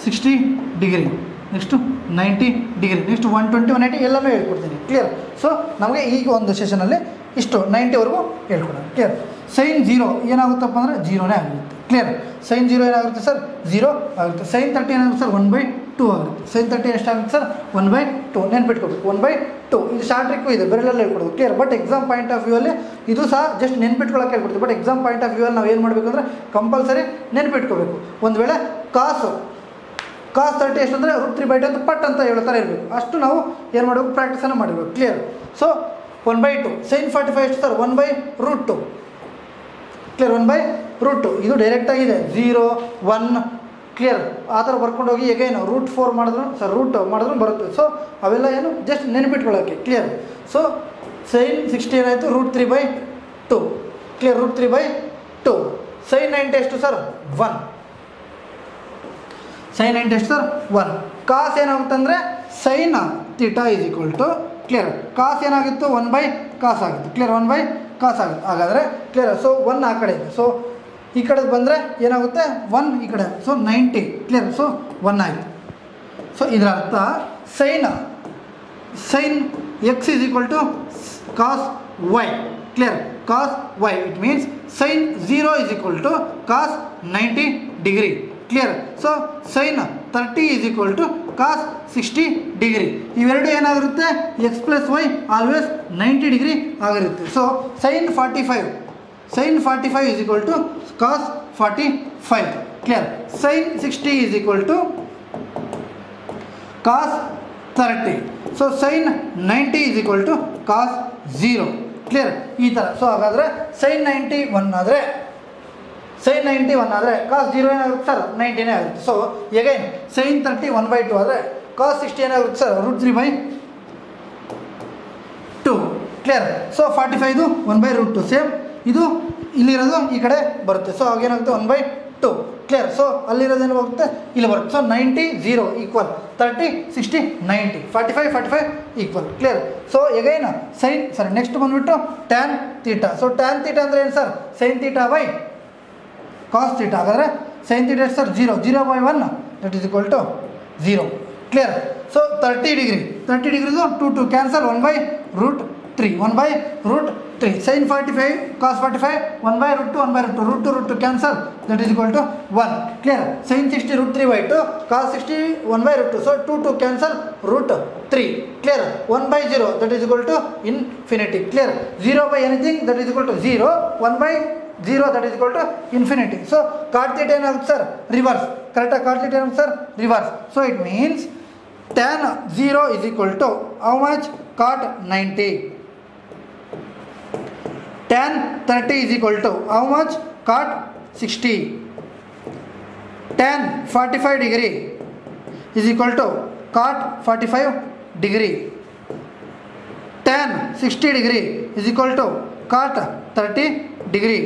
60 degree, next 90 degree, next 120 180 ಎಲ್ಲನೂ ಹೇಳ್ಕೊಡ್ತೀನಿ. ಕ್ಲಿಯರ್. ಸೊ ನಮಗೆ ಈಗ ಒಂದು ಸೆಷನಲ್ಲಿ ಇಷ್ಟು 90ವರೆಗೂ ಹೇಳ್ಕೊಡೋಣ. ಕ್ಲಿಯರ್. ಸೈನ್ 0 ಏನಾಗುತ್ತಪ್ಪ ಅಂದರೆ 0ನೇ ಆಗುತ್ತೆ. ಕ್ಲಿಯರ್. ಸೈನ್ 0 ಏನಾಗುತ್ತೆ ಸರ್, 0 ಆಗುತ್ತೆ. ಸೈನ್ 30 ಏನಾಗುತ್ತೆ ಸರ್, 1/2 ಆಗುತ್ತೆ. ಸೈನ್ 30 ಎಷ್ಟಾಗುತ್ತೆ ಸರ್, 1/2. ನೆನ್ಪಿಟ್ಕೋಬೇಕು, 1/2. ಇದು ಶಾರ್ಟ್ ಟ್ರಿಕ್ಕು ಇದೆ, ಬೆರಳಲ್ಲಿ ಹೇಳ್ಕೊಡೋದು. Clear. But exam point of view ಅಲ್ಲಿ ಇದು ಸಹ ಜಸ್ಟ್ ನೆನ್ಪಿಟ್ಕೊಳ್ಳೋಕೆ ಹೇಳ್ಕೊಡ್ತೀವಿ. But exam point of view ಅಲ್ಲಿ ನಾವು ಏನು ಮಾಡಬೇಕು ಅಂದರೆ ಕಂಪಲ್ಸರಿ ನೆನ್ಪಿಟ್ಕೋಬೇಕು. ಒಂದು ವೇಳೆ ಕಾಸ್ 30 ಎಷ್ಟು ಅಂದರೆ √3/2 ಅಂತ ಪಟ್ ಅಂತ ಹೇಳೋ ಥರ ಇರಬೇಕು. ಅಷ್ಟು ನಾವು ಏನು ಮಾಡಬೇಕು, ಪ್ರಾಕ್ಟೀಸನ್ನು ಮಾಡಬೇಕು. ಕ್ಲಿಯರ್. ಸೊ 1/2. ಸೈನ್ 45 ಎಷ್ಟು ಸರ್, 1/√2. ಕ್ಲಿಯರ್. 1/√2. ಇದು ಡೈರೆಕ್ಟಾಗಿದೆ 0 1. ಕ್ಲಿಯರ್. ಆ ಥರ ಬರ್ಕೊಂಡು ಹೋಗಿ ಎಗೈನು √4 ಮಾಡಿದ್ರು ಸರ್, ರೂಟ್ ಮಾಡಿದ್ರು ಬರುತ್ತೆ. ಸೊ ಅವೆಲ್ಲ ಏನು ಜಸ್ಟ್ ನೆನಪಿಟ್ಕೊಳ್ಳೋಕ್ಕೆ. ಕ್ಲಿಯರ್. ಸೊ ಸೈನ್ 60 ಏನಾಯಿತು, √3/2. ಕ್ಲಿಯರ್. √3/2. ಸೈನ್ 90 ಎಷ್ಟು ಸರ್, 1. ಸೈನ್ 90 ಎಷ್ಟು ಸರ್, 1. ಕಾಸ್ ಏನಾಗುತ್ತೆ ಅಂದರೆ sine theta is equal to, clear, cos ಏನಾಗಿತ್ತು 1/cos ಆಗಿತ್ತು. ಕ್ಲಿಯರ್. 1/cos ಆಗುತ್ತೆ. ಹಾಗಾದರೆ ಕ್ಲಿಯರ್. ಸೊ 1 ಆ ಕಡೆ ಇದೆ. ಸೊ ಈ ಕಡೆ ಬಂದರೆ ಏನಾಗುತ್ತೆ, 1 ಈ ಕಡೆ. ಸೊ 90. ಕ್ಲಿಯರ್. ಸೊ 1 ಆಯಿತು. ಸೊ ಇದರ ಅರ್ಥ sine x is equal to cos y. Clear. Cos y. It means sine 0 is equal to cos 90 degree. Clear. So sine 30 is equal to cos 60 degree. ಇವೆರಡು ಏನಾಗಿರುತ್ತೆ, x + y ಆಲ್ವೇಸ್ 90 ಡಿಗ್ರಿ ಆಗಿರುತ್ತೆ. So sine 45 is equal to cos 45. Clear. Sine 60 is equal to cos 30. So sine 90 is equal to cos 0. Clear. ಈ ಥರ. So ಹಾಗಾದರೆ sign 91 ಆದರೆ ಕಾಸ್ 0 ಏನಾಗುತ್ತೆ sir, 90ನೇ ಆಗುತ್ತೆ. So again sign 30 1/2 ಆದರೆ ಕಾಸ್ 60 ಏನಾಗುತ್ತೆ ಸರ್, √3/2. ಕ್ಲಿಯರ್. ಸೊ 45 1/√2. ಸೇಮ್ ಇದು ಇಲ್ಲಿರೋದು ಈ ಕಡೆ ಬರುತ್ತೆ. ಸೊ ಆಗೇನಾಗುತ್ತೆ 1/2. ಕ್ಲಿಯರ್. ಸೊ ಅಲ್ಲಿರೋದೇನು ಹೋಗುತ್ತೆ, ಇಲ್ಲಿ ಬರುತ್ತೆ. So 90 0 equal 30 60 90 45 equal. Clear. So again next ಬಂದುಬಿಟ್ಟು tan theta. So tan theta ಅಂದರೆ ಏನು sir, sine theta by cos theta. ಹಾಗಾದರೆ ಸೈನ್ ಥೀಟಾ ಎಷ್ಟು sir, 0/1 that is equal to 0. Clear. So 30 ಡಿಗ್ರಿದು 2 cancel, 1/√3 1/√3. Sine 45 cos 45 1/√2 cancel that is equal to 1. Clear. Sine 60 √3/2 cos 60 1/√2. So 2 cancel √3. Clear. 1/0 that is equal to infinity. Clear. 0/anything that is equal to 0. 1/0 that is equal to infinity. So cot theta ಏನಾಗುತ್ತೆ sir, reverse. ಕರೆಕ್ಟಾಗಿ cot theta ಏನಾಗುತ್ತೆ sir, reverse. So it means tan 0 is equal to how much, cot 90. Tan 30 is equal to how much, cot 60. Tan 45 degree is equal to cot 45 degree. Tan 60 degree is equal to cot 30 degree.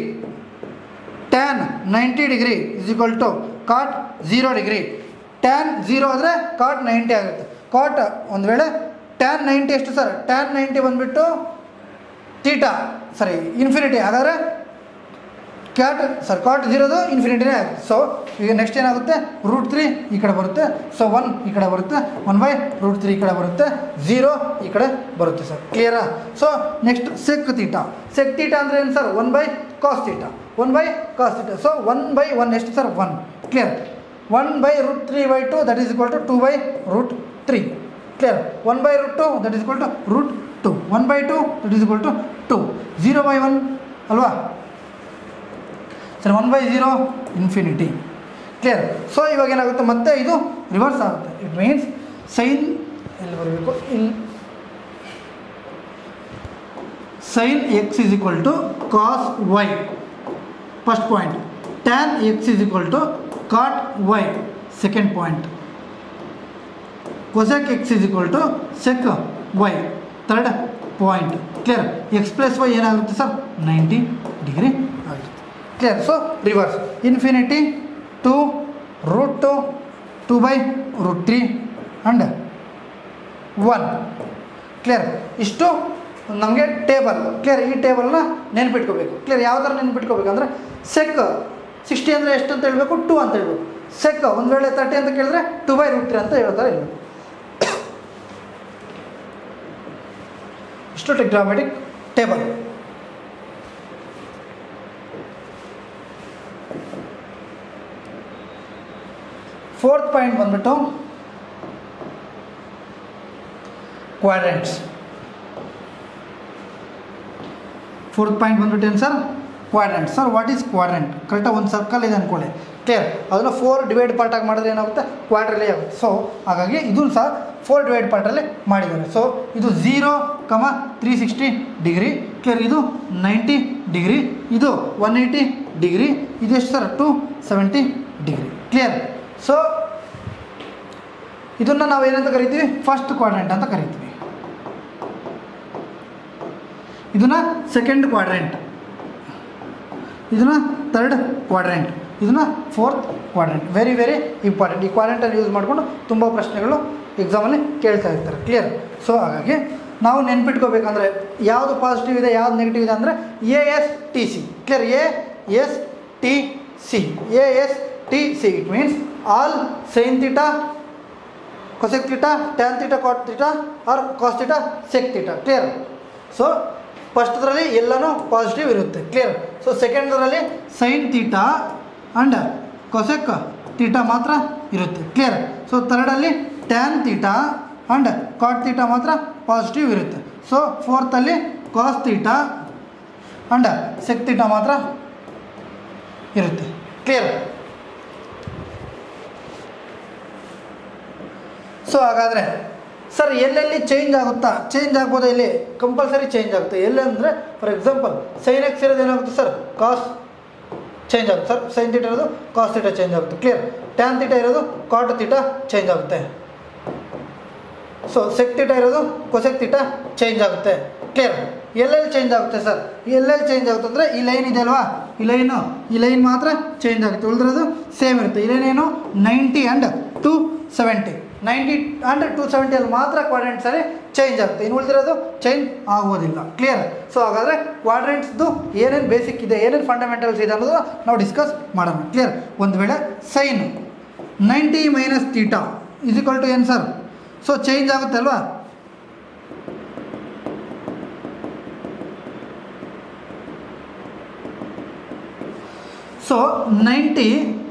Tan 90 degree is equal to cot 0 degree. Tan 0 ಆದರೆ ಕಾಟ್ 90 ಆಗುತ್ತೆ. ಕಾಟ್ ಒಂದು ವೇಳೆ tan 90 ಎಷ್ಟು sir, tan 90 ಬಂದುಬಿಟ್ಟು theta infinity. ಹಾಗಾದರೆ ಕಾಟ್ 0 ಇನ್ಫಿನಿಟಿನೇ ಆಗುತ್ತೆ. So ಈಗ next ಏನಾಗುತ್ತೆ, √3 ಈ ಕಡೆ ಬರುತ್ತೆ. ಸೊ 1 ಈ ಕಡೆ ಬರುತ್ತೆ, 1/√3 ಈ ಕಡೆ ಬರುತ್ತೆ, 0 ಈ ಕಡೆ ಬರುತ್ತೆ ಸರ್. ಕ್ಲಿಯರಾ? ಸೊ ನೆಕ್ಸ್ಟ್ ಸೆಕ್ ಥೀಟಾ ಅಂದರೆ ಏನು ಸರ್, 1/cos ಥೀಟಾ. ಸೊ 1/1 ಎಷ್ಟು sir, 1. Clear. 1/√3/2 that is equal to 2/√3. Clear. 1/√2 that is equal to √2. 1/2 that is equal to 2. 0/1 ಅಲ್ವಾ ಸರ್, 1/0 ಇನ್ಫಿನಿಟಿ. ಕ್ಲಿಯರ್. ಸೊ ಇವಾಗ ಏನಾಗುತ್ತೆ, ಮತ್ತೆ ಇದು ರಿವರ್ಸ್ ಆಗುತ್ತೆ. ಇಟ್ ಮೀನ್ಸ್ ಸೈನ್ ಎಲ್ಲಿ ಬರಬೇಕು, ಇಲ್ಲಿ sine x is equal to cos y. First point. Tan x is equal to cot y. Second point. Cosec x is equal to sec y. Third point. Clear. X plus Y ಏನಾಗುತ್ತೆ sir 90 degree ಆಗುತ್ತೆ. Clear. So reverse infinity to √2 2/√3 and 1. Clear. ಇಷ್ಟು ನಮಗೆ table. Clear. ಈ ಟೇಬಲ್ನ ನೆನ್ಪಿಟ್ಕೋಬೇಕು. Clear. ಯಾವ ಥರ ನೆನ್ಪಿಟ್ಕೋಬೇಕಂದ್ರೆ sec 60 ಅಂದರೆ ಎಷ್ಟು ಅಂತ ಹೇಳಬೇಕು 2 ಅಂತ ಹೇಳಬೇಕು. ಸೆಕ್ ಒಂದು ವೇಳೆ 30 ಅಂತ ಕೇಳಿದ್ರೆ 2/√3 ಅಂತ ಹೇಳ್ತಾರೆ ಹೇಳಬೇಕು. ಇಷ್ಟು ಟ್ರಿಗ್ನೋಮೆಟ್ರಿಕ್ ಟೇಬಲ್. ಫೋರ್ತ್ ಪಾಯಿಂಟ್ ಬಂದ್ಬಿಟ್ಟು ಕ್ವಾಡ್ರೆಂಟ್ಸ್. ಫೋರ್ತ್ ಪಾಯಿಂಟ್ ಬಂದ್ಬಿಟ್ಟು ಏನು sir quadrant. Sir what is quadrant? ಕರೆಕ್ಟಾಗಿ ಒಂದು ಸರ್ಕಲ್ ಇದೆ ಅಂದ್ಕೊಳ್ಳಿ. ಕ್ಲಿಯರ್. ಅದನ್ನು 4 ಡಿವೈಡ್ ಪಾರ್ಟಾಗಿ ಮಾಡಿದ್ರೆ ಏನಾಗುತ್ತೆ ಕ್ವಾಡ್ರಲ್ಲೇ ಆಗುತ್ತೆ. ಸೊ ಹಾಗಾಗಿ ಇದನ್ನು ಸಹ 4 ಡಿವೈಡ್ ಪಾರ್ಟಲ್ಲಿ ಮಾಡಿದ್ದಾರೆ. ಸೊ ಇದು 0, 360 ಡಿಗ್ರಿ. ಕ್ಲಿಯರ್. ಇದು 90 ಡಿಗ್ರಿ. ಇದು 180 ಡಿಗ್ರಿ. ಇದು ಎಷ್ಟು ಸರ್ 270 ಡಿಗ್ರಿ. ಕ್ಲಿಯರ್. ಸೊ ಇದನ್ನು ನಾವು ಏನಂತ ಕರಿತೀವಿ ಫಸ್ಟ್ ಕ್ವಾಡ್ರೆಂಟ್ ಅಂತ ಕರಿತೀವಿ. ಇದನ್ನು ಸೆಕೆಂಡ್ ಕ್ವಾಡ್ರೆಂಟ್, ಇದನ್ನು ಥರ್ಡ್ ಕ್ವಾಡ್ರೆಂಟ್, ಇದನ್ನು fourth quadrant. Very very important. ಈ ಕ್ವಾಡ್ರೆಂಟನ್ನು ಯೂಸ್ ಮಾಡಿಕೊಂಡು ತುಂಬ ಪ್ರಶ್ನೆಗಳು ಎಕ್ಸಾಮಲ್ಲಿ ಕೇಳ್ತಾ ಇರ್ತಾರೆ. ಕ್ಲಿಯರ್. ಸೊ ಹಾಗಾಗಿ ನಾವು ನೆನ್ಪಿಟ್ಕೋಬೇಕಂದ್ರೆ ಯಾವುದು ಪಾಸಿಟಿವ್ ಇದೆ ಯಾವುದು ನೆಗೆಟಿವ್ ಇದೆ ಅಂದರೆ ASTC. Clear. ASTC. ASTC it means all sine theta, cosec theta, tan theta, cot theta or cos theta, sec theta. Clear. So ಫಸ್ಟ್ರಲ್ಲಿ ಎಲ್ಲನೂ ಪಾಸಿಟಿವ್ ಇರುತ್ತೆ. ಕ್ಲಿಯರ್. ಸೊ ಸೆಕೆಂಡ್ರಲ್ಲಿ sine theta and cosec theta ಮಾತ್ರ ಇರುತ್ತೆ. Clear. So ಥರ್ಡಲ್ಲಿ tan theta and cot theta ಮಾತ್ರ positive ಇರುತ್ತೆ. So ಫೋರ್ತಲ್ಲಿ cos theta and sec theta ಮಾತ್ರ ಇರುತ್ತೆ. ಕ್ಲಿಯರ್. ಸೊ ಹಾಗಾದರೆ ಸರ್ ಎಲ್ಲೆಲ್ಲಿ ಚೇಂಜ್ ಆಗುತ್ತಾ? ಚೇಂಜ್ ಆಗ್ಬೋದಾ? ಇಲ್ಲಿ ಕಂಪಲ್ಸರಿ ಚೇಂಜ್ ಆಗುತ್ತೆ. ಎಲ್ಲಂದರೆ ಫಾರ್ ಎಕ್ಸಾಂಪಲ್ ಸೈನ್ ಎಕ್ಸ್ ಇರೋದು ಏನಾಗುತ್ತೆ ಸರ್ ಕಾಸ್ ಚೇಂಜ್ ಆಗುತ್ತೆ ಸರ್. ಸೈನ್ ಥೀಟಾ ಇರೋದು ಕಾಸ್ ಥೀಟಾ ಚೇಂಜ್ ಆಗುತ್ತೆ. ಕ್ಲಿಯರ್. ಟ್ಯಾನ್ ಥೀಟಾ ಇರೋದು ಕಾಟ್ ಥೀಟಾ ಚೇಂಜ್ ಆಗುತ್ತೆ. ಸೊ ಸೆಕ್ ಥೀಟಾ ಇರೋದು ಕೊಸೆಕ್ ಥೀಟಾ ಚೇಂಜ್ ಆಗುತ್ತೆ. ಕ್ಲಿಯರ್. ಎಲ್ಲೆಲ್ಲಿ ಚೇಂಜ್ ಆಗುತ್ತೆ ಸರ್? ಎಲ್ಲೆಲ್ಲಿ ಚೇಂಜ್ ಆಗುತ್ತೆ ಅಂದರೆ ಈ ಲೈನ್ ಇದೆ ಅಲ್ವಾ, ಈ ಲೈನ್ ಮಾತ್ರ ಚೇಂಜ್ ಆಗುತ್ತೆ. ಉಳಿದಿರೋದು ಸೇಮ್ ಇರುತ್ತೆ. ಈ ಲೈನ್ ಏನು 90 ಆ್ಯಂಡ್ 270. 90 ಆ್ಯಂಡ್ 270 ಅಲ್ಲಿ ಮಾತ್ರ ಕ್ವಾಡ್ರೆಂಟ್ಸಲ್ಲಿ ಚೇಂಜ್ ಆಗುತ್ತೆ. ಇನ್ನು ಉಳಿದಿರೋದು ಚೇಂಜ್ ಆಗೋದಿಲ್ಲ. ಕ್ಲಿಯರ್. ಸೊ ಹಾಗಾದರೆ ಕ್ವಾಡ್ರೆಂಟ್ಸ್ದು ಏನೇನು ಬೇಸಿಕ್ ಇದೆ, ಏನೇನು ಫಂಡಮೆಂಟಲ್ಸ್ ಇದೆ ಅನ್ನೋದು ನಾವು ಡಿಸ್ಕಸ್ ಮಾಡೋಣ. ಕ್ಲಿಯರ್. ಒಂದು ವೇಳೆ sine 90 minus theta is equal to ಏನು ಸರ್? ಸೊ ಚೇಂಜ್ ಆಗುತ್ತೆ ಅಲ್ವಾ. So 90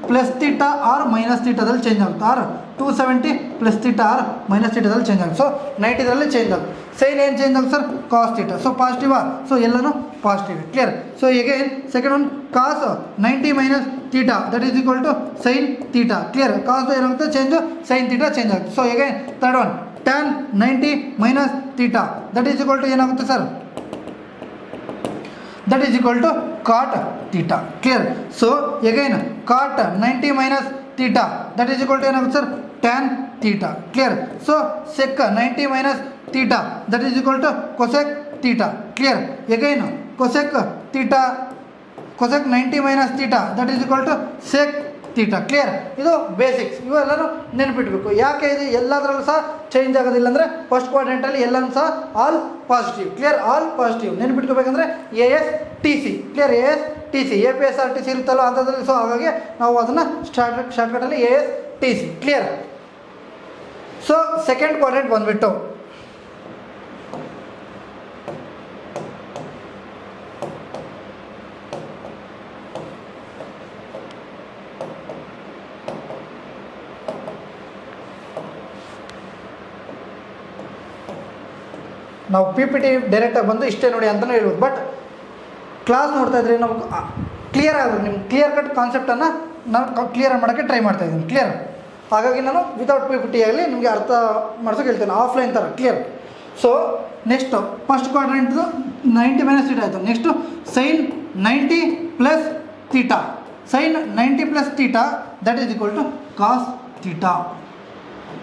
plus theta or minus ಥೀಟಾದಲ್ಲಿ ಚೇಂಜ್ ಆಗುತ್ತೆ. Or 270 plus theta or minus ಥೀಟಾದಲ್ಲಿ ಚೇಂಜ್ ಆಗುತ್ತೆ. ಸೊ 90ರಲ್ಲಿ ಚೇಂಜ್ ಆಗುತ್ತೆ. ಸೈನ್ ಏನು ಚೇಂಜ್ ಆಗುತ್ತೆ ಸರ್? Cos theta. ಸೊ ಪಾಸಿಟಿವಾ? ಸೊ ಎಲ್ಲನೂ positive. Clear. So again second one cos 90 minus theta that is equal to sine theta. Clear. Cos ಏನಾಗುತ್ತೆ change, sign theta change ಆಗುತ್ತೆ. So again third one tan 90 minus theta that is equal to ಏನಾಗುತ್ತೆ sir? that is equal to cot theta. Clear. So again cot 90 minus theta that is equal to ಏನಾಗುತ್ತೆ sir? tan theta. Clear. So sec 90 minus theta that is equal to cosec theta. Clear. Again cosec theta, cosec 90 minus theta that is equal to sec theta. Clear. ಇದು basics. ಇವೆಲ್ಲನೂ ನೆನಪಿಟ್ಬೇಕು. ಯಾಕೆ ಇದು ಎಲ್ಲದರಲ್ಲೂ ಸಹ change ಆಗೋದಿಲ್ಲ ಅಂದರೆ first ಕ್ವಾಡ್ರೆಂಟಲ್ಲಿ ಎಲ್ಲನೂ ಸಹ all positive. Clear. All positive ನೆನಪಿಟ್ಕೋಬೇಕಂದ್ರೆ ASTC. ಕ್ಲಿಯರ್. ASTC APSRTC ಇರುತ್ತಲ್ಲ ಅಂಥದ್ರಲ್ಲಿ. ಸೊ ಹಾಗಾಗಿ ನಾವು ಅದನ್ನು ಶಾರ್ಟ್ಕಟಲ್ಲಿ ASTC. Clear. So second quadrant ಬಂದುಬಿಟ್ಟು ನಾವು PPT ಡೈರೆಕ್ಟಾಗಿ ಬಂದು ಇಷ್ಟೇ ನೋಡಿ ಅಂತಲೇ ಹೇಳ್ಬೋದು. ಬಟ್ ಕ್ಲಾಸ್ ನೋಡ್ತಾ ಇದ್ರೆ ನಮ್ಗೆ ಕ್ಲಿಯರ್ ಆಗೋದು, ನಿಮ್ಮ ಕ್ಲಿಯರ್ ಕಟ್ ಕಾನ್ಸೆಪ್ಟನ್ನು ನಾನು ಕ್ಲಿಯರ್ ಮಾಡೋಕ್ಕೆ ಟ್ರೈ ಮಾಡ್ತಾಯಿದ್ದೀನಿ. ಕ್ಲಿಯರ್. ಹಾಗಾಗಿ ನಾನು ವಿತೌಟ್ PPT ಆಗಲಿ ನಿಮಗೆ ಅರ್ಥ ಮಾಡ್ಸೋಕೆ ಹೇಳ್ತೇನೆ, ಆಫ್ಲೈನ್ ಥರ. ಕ್ಲಿಯರ್. ಸೊ ನೆಕ್ಸ್ಟು ಫಸ್ಟ್ ಕ್ವಾಡ್ರೆಂಟ್ದು 90 ಮೈನಸ್ ಥೀಟಾ ಆಯಿತು. Next sine 90 plus theta. Sine 90 plus theta that is equal to cos theta.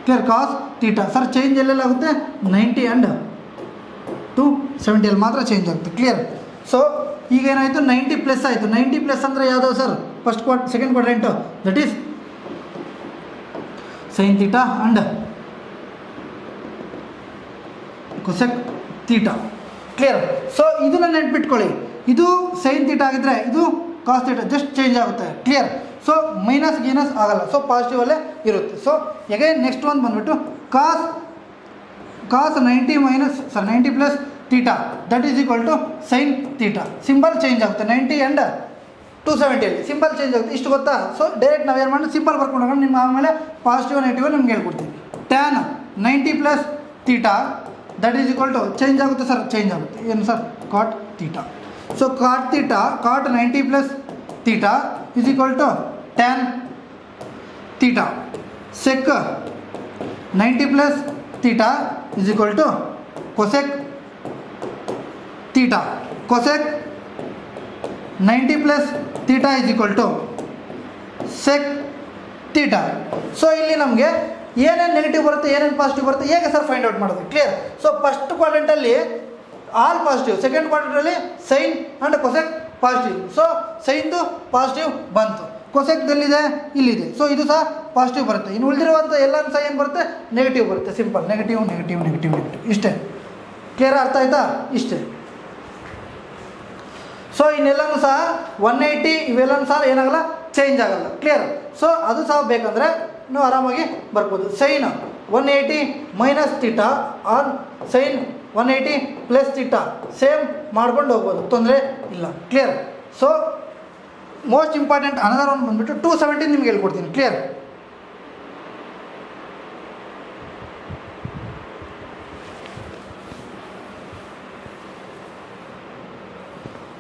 Clear. Cos theta. Sir change ಎಲ್ಲೆಲ್ಲಾಗುತ್ತೆ? 90 ಆ್ಯಂಡ್ 270 ಮಾತ್ರ ಚೇಂಜ್ ಆಗುತ್ತೆ. ಕ್ಲಿಯರ್? ಸೊ ಈಗ ಏನಾಯಿತು, 90 ಪ್ಲಸ್ ಆಯಿತು. 90 ಪ್ಲಸ್ ಅಂದರೆ ಯಾವುದು sir? First second quadrant, that is sine theta and cosec theta. Clear? So ಇದನ್ನು ನೆನ್ಪಿಟ್ಕೊಳ್ಳಿ, ಇದು ಸೈನ್ ಥೀಟಾ ಆಗಿದ್ದರೆ ಇದು ಕಾಸ್ ಥೀಟಾ, ಜಸ್ಟ್ ಚೇಂಜ್ ಆಗುತ್ತೆ. ಕ್ಲಿಯರ್? ಸೊ ಮೈನಸ್ ಗೀನಸ್ ಆಗಲ್ಲ, ಸೊ ಪಾಸಿಟಿವಲ್ಲೇ ಇರುತ್ತೆ. ಸೊ ಎಗೈನ್ ನೆಕ್ಸ್ಟ್ ಒಂದು ಬಂದುಬಿಟ್ಟು cos 90 plus theta that is equal to sine theta. Symbol change ಆಗುತ್ತೆ, 90 ಆ್ಯಂಡ್ 270 ಸಿಂಬಲ್ ಚೇಂಜ್ ಆಗುತ್ತೆ. ಇಷ್ಟು ಗೊತ್ತಾ? ಸೊ ಡೈರೆಕ್ಟ್ ನಾವು ಏನು ಮಾಡಿ ಸಿಂಬಲ್ ಬರ್ಕೊಂಡು ನಿಮ್ಮ ಆಮೇಲೆ ಪಾಸಿಟಿವ್ ನೆಗೆಟಿವ್ ನಿಮ್ಗೆ ಹೇಳ್ಕೊಡ್ತೀವಿ. Tan 90 plus theta that is equal to change ಆಗುತ್ತೆ ಸರ್, ಚೇಂಜ್ ಆಗುತ್ತೆ. ಏನು sir? Cot theta. So cot 90 plus theta is equal to tan theta. Sec 90 plus theta is equal to cosec theta. Cosec 90 plus theta is equal to sec theta. So ಇಲ್ಲಿ ನಮಗೆ ಏನೇನು negative ಬರುತ್ತೆ, ಏನೇನು positive ಬರುತ್ತೆ, ಹೇಗೆ sir find out ಮಾಡೋದು? Clear? So first ಕ್ವಾಡ್ರೆಂಟಲ್ಲಿ all positive, second ಕ್ವಾಡ್ರೆಂಟಲ್ಲಿ sine and cosec positive. So ಸೈನ್ದು ಪಾಸಿಟಿವ್ ಬಂತು, ಕೊಸೆಕ್ದಲ್ಲಿದೆ ಇಲ್ಲಿದೆ, ಸೊ ಇದು ಸಹ ಪಾಸಿಟಿವ್ ಬರುತ್ತೆ. ಇನ್ನು ಉಳಿದಿರುವಂಥ ಎಲ್ಲನೂ ಸಹ ಏನು ಬರುತ್ತೆ? ನೆಗೆಟಿವ್ ಬರುತ್ತೆ. ಸಿಂಪಲ್, ನೆಗೆಟಿವ್ ಇಷ್ಟೇ. ಕ್ಲಿಯರ್? ಅರ್ಥ ಆಯ್ತಾ? ಇಷ್ಟೇ. ಸೊ ಇನ್ನೆಲ್ಲನೂ ಸಹ 180 ಇವೆಲ್ಲನೂ ಸಹ ಏನಾಗಲ್ಲ, ಚೇಂಜ್ ಆಗಲ್ಲ. ಕ್ಲಿಯರ್? ಸೊ ಅದು ಸಹ ಬೇಕಂದರೆ ನೀವು ಆರಾಮಾಗಿ ಬರ್ಬೋದು. Sine 180 minus theta and sine 180 plus theta same ಮಾಡ್ಕೊಂಡು ಹೋಗ್ಬೋದು, ತೊಂದರೆ ಇಲ್ಲ. Clear? So most important another ಒಂದು ಬಂದುಬಿಟ್ಟು 270 ನಿಮ್ಗೆ ಹೇಳ್ಕೊಡ್ತೀನಿ. ಕ್ಲಿಯರ್?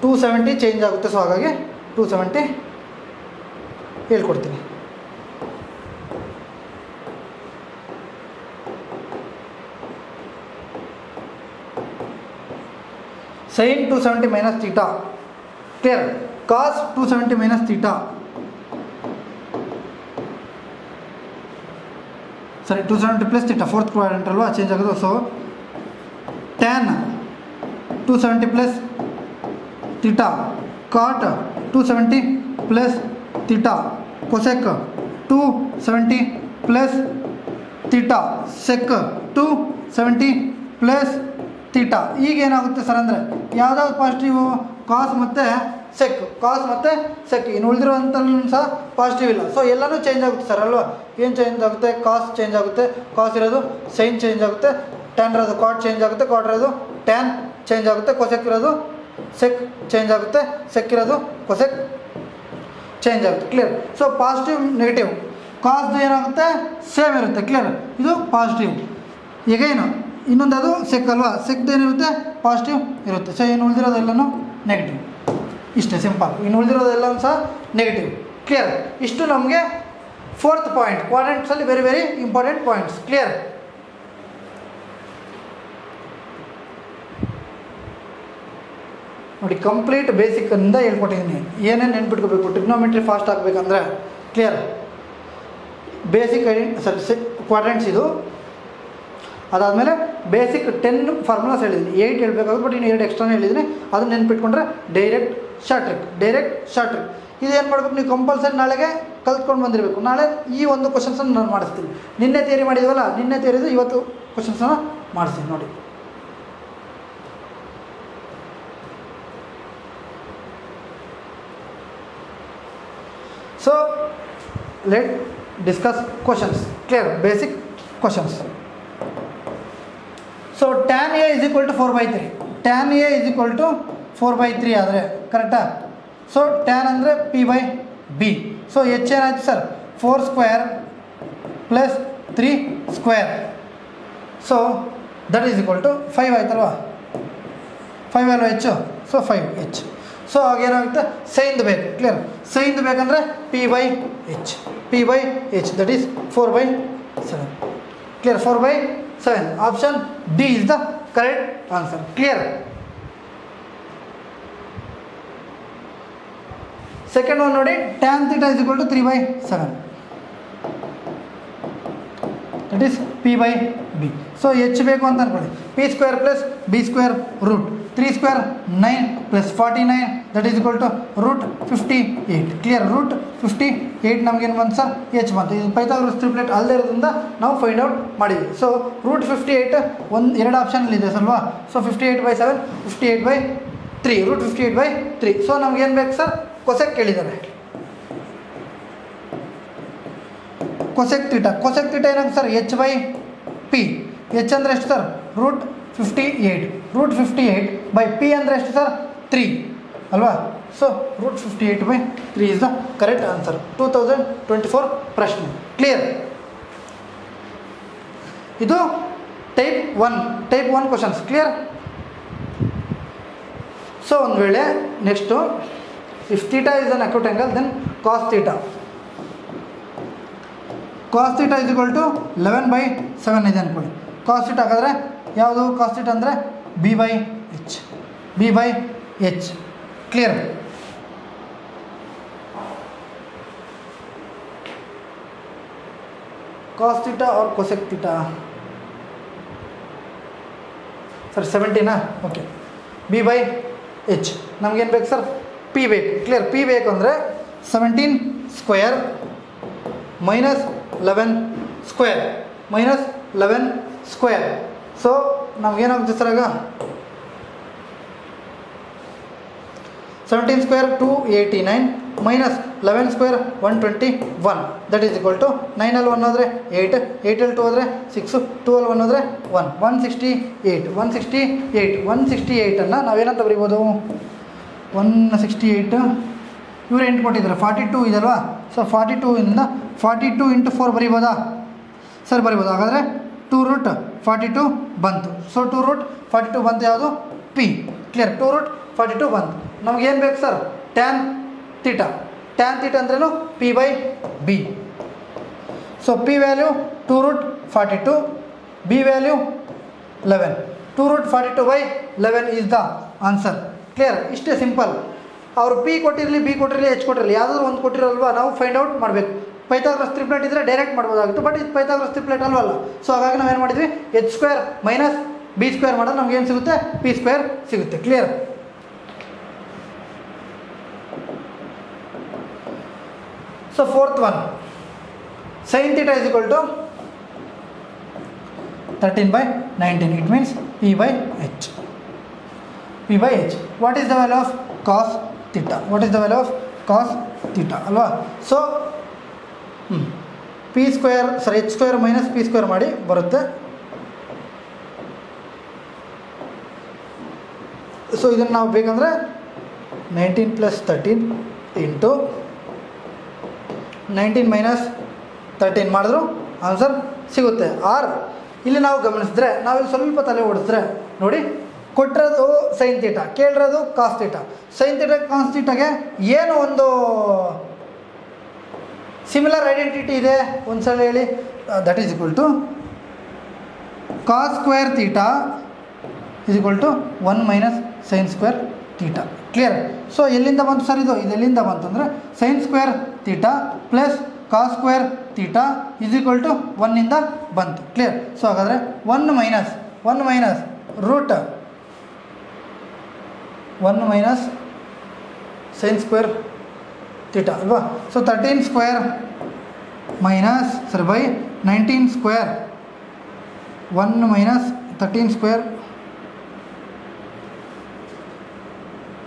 $270 ಚೇಂಜ್ ಆಗುತ್ತೆ. ಸೊ ಹಾಗಾಗಿ 270 ಹೇಳ್ಕೊಡ್ತೀನಿ. Sine 270 minus theta. Clear? Cos 270 minus theta, ಸರಿ 270 ಪ್ಲಸ್ ಥೀಟಾ, ಫೋರ್ತ್ ಕ್ವಾಡ್ರೆಂಟ್ ಅಲ್ವಾ, ಚೇಂಜ್ ಆಗೋದು. So tan 270 plus theta, cot 270 plus theta, cosec 270 plus theta, sec 270 plus theta. ಈಗ ಏನಾಗುತ್ತೆ ಸರ್ ಅಂದರೆ ಯಾವುದಾದ್ರು ಪಾಸಿಟಿವ್? ಕಾಸ್ ಮತ್ತು ಸೆಕ್. ಇನ್ನು ಉಳಿದಿರುವಂಥಲ್ಲೂ ಸಹ ಪಾಸಿಟಿವ್ ಇಲ್ಲ. ಸೊ ಎಲ್ಲನೂ ಚೇಂಜ್ ಆಗುತ್ತೆ ಸರ್ ಅಲ್ವಾ? ಏನು ಚೇಂಜ್ ಆಗುತ್ತೆ? ಕಾಸ್ ಚೇಂಜ್ ಆಗುತ್ತೆ, ಕಾಸ್ ಇರೋದು ಸೈನ್ ಚೇಂಜ್ ಆಗುತ್ತೆ, ಟ್ಯಾನ್ ಇರೋದು ಕಾಟ್ ಚೇಂಜ್ ಆಗುತ್ತೆ, ಕಾಟ್ ಇರೋದು ಟ್ಯಾನ್ ಚೇಂಜ್ ಆಗುತ್ತೆ, ಕೊಸೆಕ್ ಇರೋದು ಸೆಕ್ ಚೇಂಜ್ ಆಗುತ್ತೆ, ಸೆಕ್ ಇರೋದು ಕೊಸೆಕ್ ಚೇಂಜ್ ಆಗುತ್ತೆ. ಕ್ಲಿಯರ್? ಸೊ ಪಾಸಿಟಿವ್ ನೆಗೆಟಿವ್ ಕಾಸ್ದು ಏನಾಗುತ್ತೆ? ಸೇಮ್ ಇರುತ್ತೆ. ಕ್ಲಿಯರ್? ಇದು ಪಾಸಿಟಿವ್. ಈಗೇನು ಇನ್ನೊಂದು ಅದು ಸೆಕ್ ಅಲ್ವಾ, ಸೆಕ್ದು ಏನಿರುತ್ತೆ? ಪಾಸಿಟಿವ್ ಇರುತ್ತೆ. ಸೊ ಏನು ಉಳಿದಿರೋದೆಲ್ಲನೂ ನೆಗೆಟಿವ್. ಇಷ್ಟೇ ಸಿಂಪಲ್. ಇನ್ನು ಉಳಿದಿರೋದೆಲ್ಲನೂ ಸಹ ನೆಗೆಟಿವ್. ಕ್ಲಿಯರ್? ಇಷ್ಟು ನಮಗೆ ಫೋರ್ತ್ ಪಾಯಿಂಟ್. ಕ್ವಾಡ್ರೆಂಟ್ಸಲ್ಲಿ very very important points. Clear? ನೋಡಿ, ಕಂಪ್ಲೀಟ್ ಬೇಸಿಕ್ಕಿಂದ ಹೇಳ್ಕೊಟ್ಟಿದ್ದೀನಿ. ಏನೇನು ನೆನ್ಪಿಟ್ಕೋಬೇಕು ಟ್ರಿಗ್ನೋಮೆಟ್ರಿ ಫಾಸ್ಟ್ ಆಗಬೇಕಂದ್ರೆ. ಕ್ಲಿಯರ್? ಬೇಸಿಕ್ ಕ್ವಾಡ್ರೆಂಟ್ಸ್ ಇದು. ಅದಾದಮೇಲೆ ಬೇಸಿಕ್ 10 ಫಾರ್ಮುಲಾಸ್ ಹೇಳಿದ್ದೀನಿ. 8 ಹೇಳಬೇಕಾಗುತ್ತೆ, ಬಟ್ ಇನ್ನು 2 ಎಕ್ಸ್ಟ್ರಾನೇ ಹೇಳಿದ್ದೀನಿ. ಅದನ್ನು ನೆನ್ಪಿಟ್ಕೊಂಡ್ರೆ ಡೈರೆಕ್ಟ್ ಶಾರ್ಟ್ ಟ್ರಿಕ್. ಇದೇನು ಮಾಡಬೇಕು? ನೀವು ಕಂಪಲ್ಸರಿ ನಾಳೆಗೆ ಕಲ್ತ್ಕೊಂಡು ಬಂದಿರಬೇಕು. ನಾಳೆ ಈ ಒಂದು ಕ್ವಶನ್ಸನ್ನು ನಾನು ಮಾಡಿಸ್ತೀನಿ. ನಿನ್ನೆ ಥಿಯರಿ ಮಾಡಿದ್ವಲ್ಲ, ನಿನ್ನೆ ಥಿಯರಿದು ಇವತ್ತು ಕ್ವಶನ್ಸನ್ನು ಮಾಡಿಸ್ತೀನಿ ನೋಡಿ. So let discuss questions. Clear? Basic questions. So tan A is equal to 4/3. Tan A is equal to 4/3 ಆದರೆ ಕರೆಕ್ಟಾ? ಸೊ ಟ್ಯಾನ್ ಅಂದರೆ P/B. ಸೊ ಎಚ್ ಏನಾಯ್ತು sir? 4 square plus 3 square. So that is equal to 5 ಆಯ್ತಲ್ವಾ? 5 ಅಲ್ವಾ ಹೆಚ್ಚು? So 5H. So ಆಗೇನಾಗುತ್ತೆ? ಸೈನ್ದು ಬೇಕು. Clear? ಸೈನ್ದು ಬೇಕಂದರೆ P/H that is 4/7. Clear? 4/7. Option D is the correct answer. Clear? Second one ನೋಡಿ, tan theta is equal to 3/7 that is P/B. So H ಬೇಕು ಅಂತ ಅಂದ್ಕೊಳ್ಳಿ. P square plus B square root 3 square 9 plus 49 that is equal to root 58. Clear? Root 58 ನಮಗೇನು ಬಂತು sir? H ಬಂತು. ಇದು Pythagoras triplet ಅಲ್ಲದೆ ಇರೋದ್ರಿಂದ ನಾವು ಫೈಂಡ್ ಔಟ್ ಮಾಡಿದ್ವಿ. ಸೊ ರೂಟ್ 58 ಎರಡು ಆಪ್ಷನಲ್ಲಿ ಇದೆ ಸಲ್ವಾ? So 58/7 58/3 root 58/3. ಸೊ ನಮ್ಗೇನು ಬೇಕು ಸರ್? ಕೊಸೆಕ್ ಕೇಳಿದ್ದಾರೆ. ಕೊಸೆಕ್ ತೀಟ ಏನಾಗುತ್ತೆ sir? H by P. H ಅಂದರೆ ಎಷ್ಟು ಸರ್? ರೂಟ್ 58. ರೂಟ್ 58/ಪಿ ಅಂದರೆ ಎಷ್ಟು ಸರ್? 3 ಅಲ್ವಾ? So root 58/3 is the correct answer. 2024 ಪ್ರಶ್ನೆ. ಕ್ಲಿಯರ್? ಇದು ಟೈಪ್ 1 ಕ್ವಶನ್ಸ್. ಕ್ಲಿಯರ್? ಸೊ ಒಂದು ವೇಳೆ next if theta is an acute angle then cos theta is equal to 11/7 ಇದೆ ಅಂದ್ಕೊಳ್ಳಿ. ಕಾಸ್ ಥೀಟಾ ಹಾಗಾದರೆ ಯಾವುದು? ಕಾಸ್ ಥೀಟಾ ಅಂದರೆ B by H. Clear? Cos theta or cosec theta sir? 17 okay. ಬಿ/ಎಚ್ ನಮಗೇನು ಬೇಕು ಸರ್? ಪಿ ಬೇಕು. ಕ್ಲಿಯರ್? ಪಿ ಬೇಕು ಅಂದರೆ 17 ಸ್ಕ್ವೇರ್ ಮೈನಸ್ 11 ಸ್ಕ್ವೇರ್. ಸೊ ನಮಗೇನಾಗುತ್ತೆ ಸರ್? ಆಗ 17 square 289 minus 11 square 121 that is equal to 9 1 ಹೋದರೆ 8, 8 2 ಹೋದರೆ 6, 2 1 ಹೋದರೆ 168 ನಾವೇನಂತ ಬರೀಬೋದು? 168 ಇವರು 8 ಕೊಟ್ಟಿದ್ದಾರೆ, 42 ಇದಲ್ವಾ? So 42 42 × 4 ಬರೀಬೋದಾ sir? ಬರಿಬೋದು. ಹಾಗಾದರೆ 2 ರೂಟ್ 42 ಬಂತು. ಸೊ 2 ರೂಟ್ 42 ಬಂತು. ಯಾವುದು? ಪಿ. ಕ್ಲಿಯರ್? 2 ರೂಟ್ 42 ಬಂತು. ನಮಗೇನು ಬೇಕು ಸರ್? ಟ್ಯಾನ್ ಥೀಟಾ ಅಂದ್ರೇನು? P/B. So P value 2 root 42, B value 11. 2 root 42/11 is the answer. Clear? ಇಷ್ಟೇ ಸಿಂಪಲ್. ಅವರು ಪಿ ಕೊಟ್ಟಿರಲಿ, ಬಿ ಕೊಟ್ಟಿರಲಿ, ಎಚ್ ಕೊಟ್ಟಿರಲಿ, ಯಾವುದಾದ್ರು ಒಂದು ಕೊಟ್ಟಿರಲ್ವಾ, ನಾವು ಫೈಂಡ್ ಔಟ್ ಮಾಡಬೇಕು. ಪೈಥಾಗರಸ್ ಟ್ರಿಪ್ಲೆಟ್ ಇದ್ದರೆ ಡೈರೆಕ್ಟ್ ಮಾಡ್ಬೋದಾಗಿತ್ತು, ಬಟ್ ಇದು ಪೈಥಾಗರಸ್ ಟ್ರಿಪ್ಲೆಟ್ ಅಲ್ವಲ್ಲ. ಸೊ ಹಾಗಾಗಿ ನಾವೇನು ಮಾಡಿದ್ವಿ? H square minus B square ಮಾಡಿದ್ರೆ ನಮ್ಗೆ ಏನು ಸಿಗುತ್ತೆ? ಪಿ ಸ್ಕ್ವೇರ್ ಸಿಗುತ್ತೆ. Clear? So 4th one, sine theta is equal to 13/19. It means P/H. What is the value of cos theta? ಅಲ್ವಾ? So P square sir H square minus P square ಮಾಡಿ ಬರುತ್ತೆ. So ಇದನ್ನು ನಾವು ಬೇಕಂದರೆ 19 + 13 into 19 - 13 ಮಾಡಿದ್ರು answer ಸಿಗುತ್ತೆ. R ಇಲ್ಲಿ ನಾವು ಗಮನಿಸಿದ್ರೆ, ನಾವಿಲ್ಲಿ ಸ್ವಲ್ಪ ತಲೆ ಓಡಿಸಿದ್ರೆ ನೋಡಿ, ಕೊಟ್ಟಿರೋದು ಸೈನ್ ಥೀಟಾ, ಕೇಳಿರೋದು cos theta. Sine theta cos ಥೀಟಾಗೆ ಏನು ಒಂದು ಸಿಮಿಲರ್ ಐಡೆಂಟಿಟಿ ಇದೆ? ಒಂದು ಸಲ ಹೇಳಿ. That is equal to cos square theta is equal to 1 - sine square theta. Clear? So ಎಲ್ಲಿಂದ ಬಂತು ಸರ್ ಇದು ಎಲ್ಲಿಂದ ಬಂತು ಅಂದರೆ sine square theta plus cos square theta is equal to 1 ಬಂತು. ಕ್ಲಿಯರ್? ಸೊ ಹಾಗಾದರೆ 1 minus root 1 - sine square theta ಅಲ್ವಾ? So 13 square minus sir by 19 square 1 - 13 square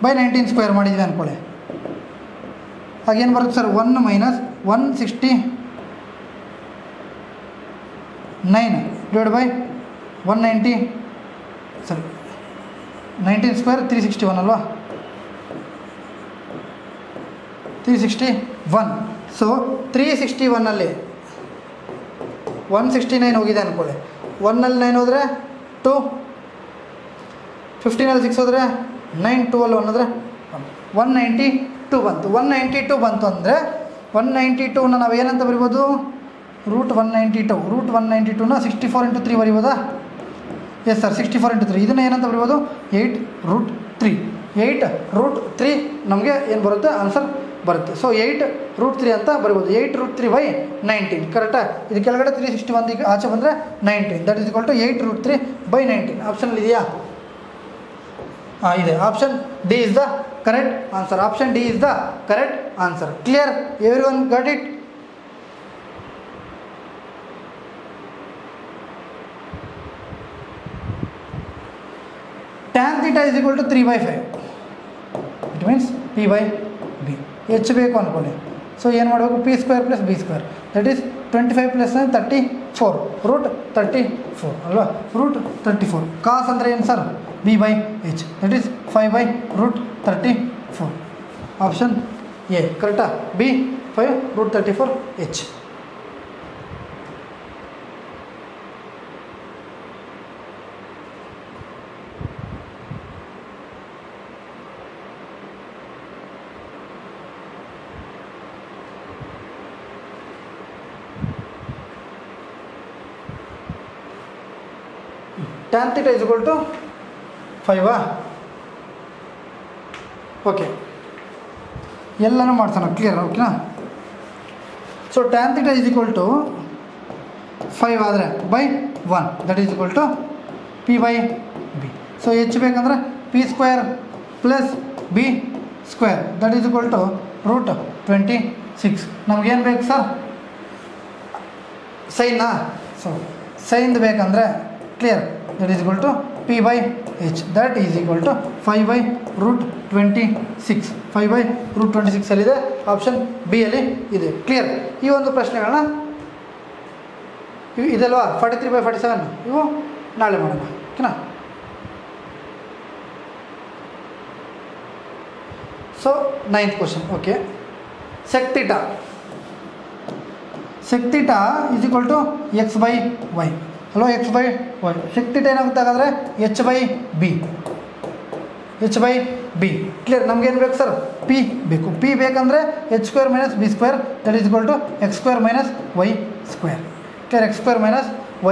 by 19 square ಮಾಡಿದ್ವಿ ಅಂದ್ಕೊಳ್ಳಿ. ಹಾಗೇನು ಬರುತ್ತೆ ಸರ್? 1 - 169 ಡಿವೈಡ್ ಬೈ 190 ಸರಿ 19 ಸ್ಕ್ವೇರ್ 361 ಅಲ್ವಾ? 361. ಸೊ 361ಅಲ್ಲಿ 169 ಹೋಗಿದೆ ಅಂದ್ಕೊಳ್ಳಿ. 1ನಲ್ಲಿ 9 ಹೋದರೆ 2, 15ನಲ್ಲಿ 6 ಹೋದರೆ 9, 2ಅಲ್ಲಿ 1 ಹೋದರೆ 192 ಬಂತು. 192 ಬಂತು ಅಂದರೆ 192ನ ನಾವು ಏನಂತ ಬರಿಬೋದು? ರೂಟ್ 192. ರೂಟ್ 192ನ 64 × 3 ಬರಿಬೋದಾ? Yes sir, 64 × 3. ಇದನ್ನು ಏನಂತ ಬರಿಬೋದು? 8√3. 8√3 ನಮಗೆ ಏನು ಬರುತ್ತೆ? ಆನ್ಸರ್ ಬರುತ್ತೆ. ಸೊ 8√3 ಅಂತ ಬರಿಬೋದು. 8√3/19 ಕರೆಕ್ಟಾ? ಇದು ಕೆಳಗಡೆ 361 ಈಗ ಆಚೆ ಬಂದರೆ 19, ದಟ್ ಈಸ್ ಈಕ್ವಲ್ ಟು 8√3/19. ಆಪ್ಷನಲ್ಲಿ ಇದೆಯಾ? ಇದೆ. Option D is the correct answer. Option D is the correct answer. Clear? Everyone got it? tan theta is equal to 3/5. It means p/b. h ಬೇಕು ಅಂದ್ಕೊಳ್ಳಿ. ಸೊ ಏನು ಮಾಡಬೇಕು? p² + b², ದಟ್ ಈಸ್ 25 + 34 √34 ಅಲ್ವಾ? √34. Cos ಅಂದರೆ ಏನು sir? b/h, that is 5/√34. Option A ಕರೆಕ್ಟಾ? b 5√34h. tan theta is equal to 5. Okay, ಎಲ್ಲನೂ ಮಾಡ್ಸೋಣ. ಕ್ಲಿಯರ್? ಓಕೆನಾ? So tan theta is equal to 5 ಆದರೆ /1, that is equal to p/b. So h ಬೇಕಂದ್ರೆ p² + b², that is equal to √26. ನಮಗೇನು ಬೇಕು sir? Saina? So ಸೈನ್ದು ಬೇಕಂದರೆ clear, that is equal to p/h, that is equal to 5/√26. 5/√26 ಅಲ್ಲಿದೆ. Option B ಅಲ್ಲಿ ಇದೆ. Clear? ಈ ಒಂದು ಪ್ರಶ್ನೆಗಳನ್ನ ಇದಲ್ವಾ 43/47 ಇವು ನಾಳೆ ಮಾಡೋಣ. ಓಕೆನಾ? So 9th question. Okay, sec theta is equal to x/y ಅಲ್ವಾ? x/y. sec theta ಏನಾಗುತ್ತೆ ಹಾಗಾದರೆ? h/b. ಕ್ಲಿಯರ್? ನಮಗೇನು ಬೇಕು ಸರ್? p ಬೇಕು. p ಬೇಕಂದರೆ h² - b², that is equal to x² - y². Clear? x² - y².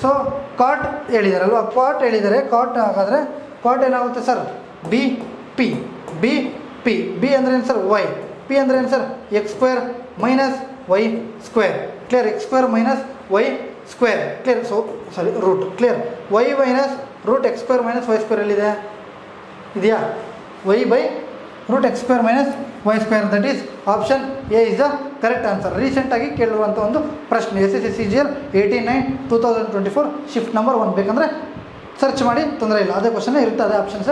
So cot ಹೇಳಿದಾರಲ್ವಾ? Cot ಹೇಳಿದ್ದಾರೆ. Cot ಹಾಗಾದರೆ ಕಾಟ್ ಏನಾಗುತ್ತೆ ಸರ್? b ಅಂದರೆ ಏನು ಸರ್? y. p ಅಂದರೆ ಏನು sir? x² - y². Clear? x² - y². Clear? So sorry root. Clear? y - √x² - y² ಎಲ್ಲಿದೆ? ಇದೆಯಾ? y/√x² - y², that is option A is the correct answer. ರೀಸೆಂಟಾಗಿ ಕೇಳುವಂಥ ಒಂದು ಪ್ರಶ್ನೆ. SSC CGL 89/2024 shift number 1. ಬೇಕಂದರೆ search ಮಾಡಿ, ತೊಂದರೆ ಇಲ್ಲ. ಅದೇ ಕ್ವಶನ್ ಇರುತ್ತೆ, ಅದೇ options.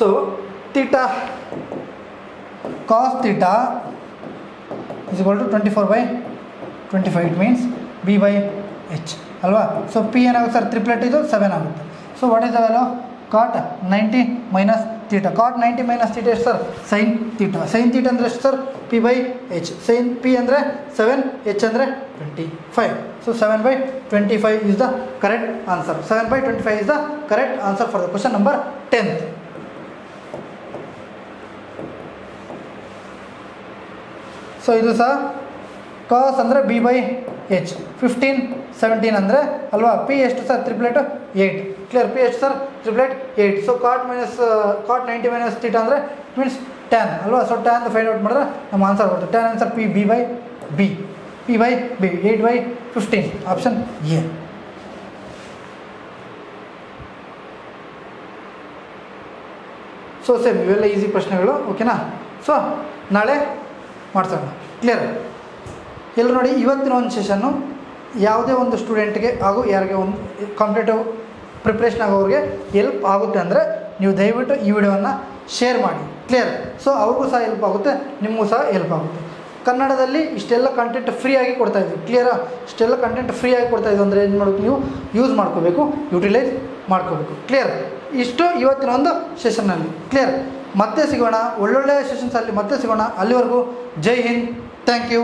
So theta cos theta is equal to 24/25. It means b/h ಅಲ್ವಾ? ಸೊ p ಏನಾಗುತ್ತೆ ಸರ್? ಟ್ರಿಪ್ಲೆಟ್ ಇದು 7 ಆಗುತ್ತೆ. So what is the value of cot 90 - theta? cot 90 - theta ಎಷ್ಟು sir? sin theta. sin theta ಅಂದರೆ ಎಷ್ಟು sir? p/h. sin p ಅಂದರೆ 7, h ಅಂದರೆ 25. So 7/25 is the correct answer. 7/25 is the correct answer for the question number 10th. So ಇದು ಸಹ ಕಾಸ್ ಅಂದರೆ b/h. 15, 17 ಅಂದರೆ ಅಲ್ವಾ? p ಎಷ್ಟು ಸರ್? ಟ್ರಿಪ್ಲೆಟ್ 8. ಕ್ಲಿಯರ್? p ಎಷ್ಟು sir? Triplet 8. So cot 90 - theta ಅಂದರೆ ಇಟ್ ಮೀನ್ಸ್ tan ಅಲ್ವಾ? ಸೊ tan ಫೈಂಡ್ ಔಟ್ ಮಾಡಿದ್ರೆ ನಮ್ಮ ಆನ್ಸರ್ ಬರುತ್ತೆ. tan answer p/b. 8/15. Option A. So same ಇವೆಲ್ಲ ಈಸಿ ಪ್ರಶ್ನೆಗಳು. ಓಕೆನಾ? ಸೊ ನಾಳೆ ಮಾಡ್ಸೋಣ. ಕ್ಲಿಯರ್? ಎಲ್ಲರೂ ನೋಡಿ, ಇವತ್ತಿನ ಒಂದು ಸೆಷನ್ನು ಯಾವುದೇ ಒಂದು ಸ್ಟೂಡೆಂಟ್ಗೆ ಹಾಗೂ ಯಾರಿಗೆ ಒಂದು ಕಾಂಪಿಟೇಟಿವ್ ಪ್ರಿಪ್ರೇಷನ್ ಆಗೋರಿಗೆ ಹೆಲ್ಪ್ ಆಗುತ್ತೆ ಅಂದರೆ ನೀವು ದಯವಿಟ್ಟು ಈ ವಿಡಿಯೋವನ್ನು ಶೇರ್ ಮಾಡಿ. ಕ್ಲಿಯರ್? ಸೊ ಅವ್ರಿಗೂ ಸಹ ಹೆಲ್ಪ್ ಆಗುತ್ತೆ, ನಿಮಗೂ ಸಹ ಹೆಲ್ಪ್ ಆಗುತ್ತೆ. ಕನ್ನಡದಲ್ಲಿ ಇಷ್ಟೆಲ್ಲ ಕಂಟೆಂಟ್ ಫ್ರೀಯಾಗಿ ಕೊಡ್ತಾಯಿದ್ವಿ. ಕ್ಲಿಯರಾ? ಇಷ್ಟೆಲ್ಲ ಕಂಟೆಂಟ್ ಫ್ರೀಯಾಗಿ ಕೊಡ್ತಾಯಿದ್ವಿ ಅಂದರೆ ಏನು ಮಾಡಬೇಕು? ನೀವು ಯೂಸ್ ಮಾಡ್ಕೋಬೇಕು, ಯುಟಿಲೈಸ್ ಮಾಡ್ಕೋಬೇಕು. ಕ್ಲಿಯರ್? ಇಷ್ಟು ಇವತ್ತಿನ ಒಂದು ಸೆಷನ್ನಲ್ಲಿ. ಕ್ಲಿಯರ್? ಮತ್ತೆ ಸಿಗೋಣ, ಒಳ್ಳೊಳ್ಳೆ ಸೆಷನ್ಸಲ್ಲಿ ಮತ್ತೆ ಸಿಗೋಣ. ಅಲ್ಲಿವರೆಗೂ ಜೈ ಹಿಂದ್. Thank you.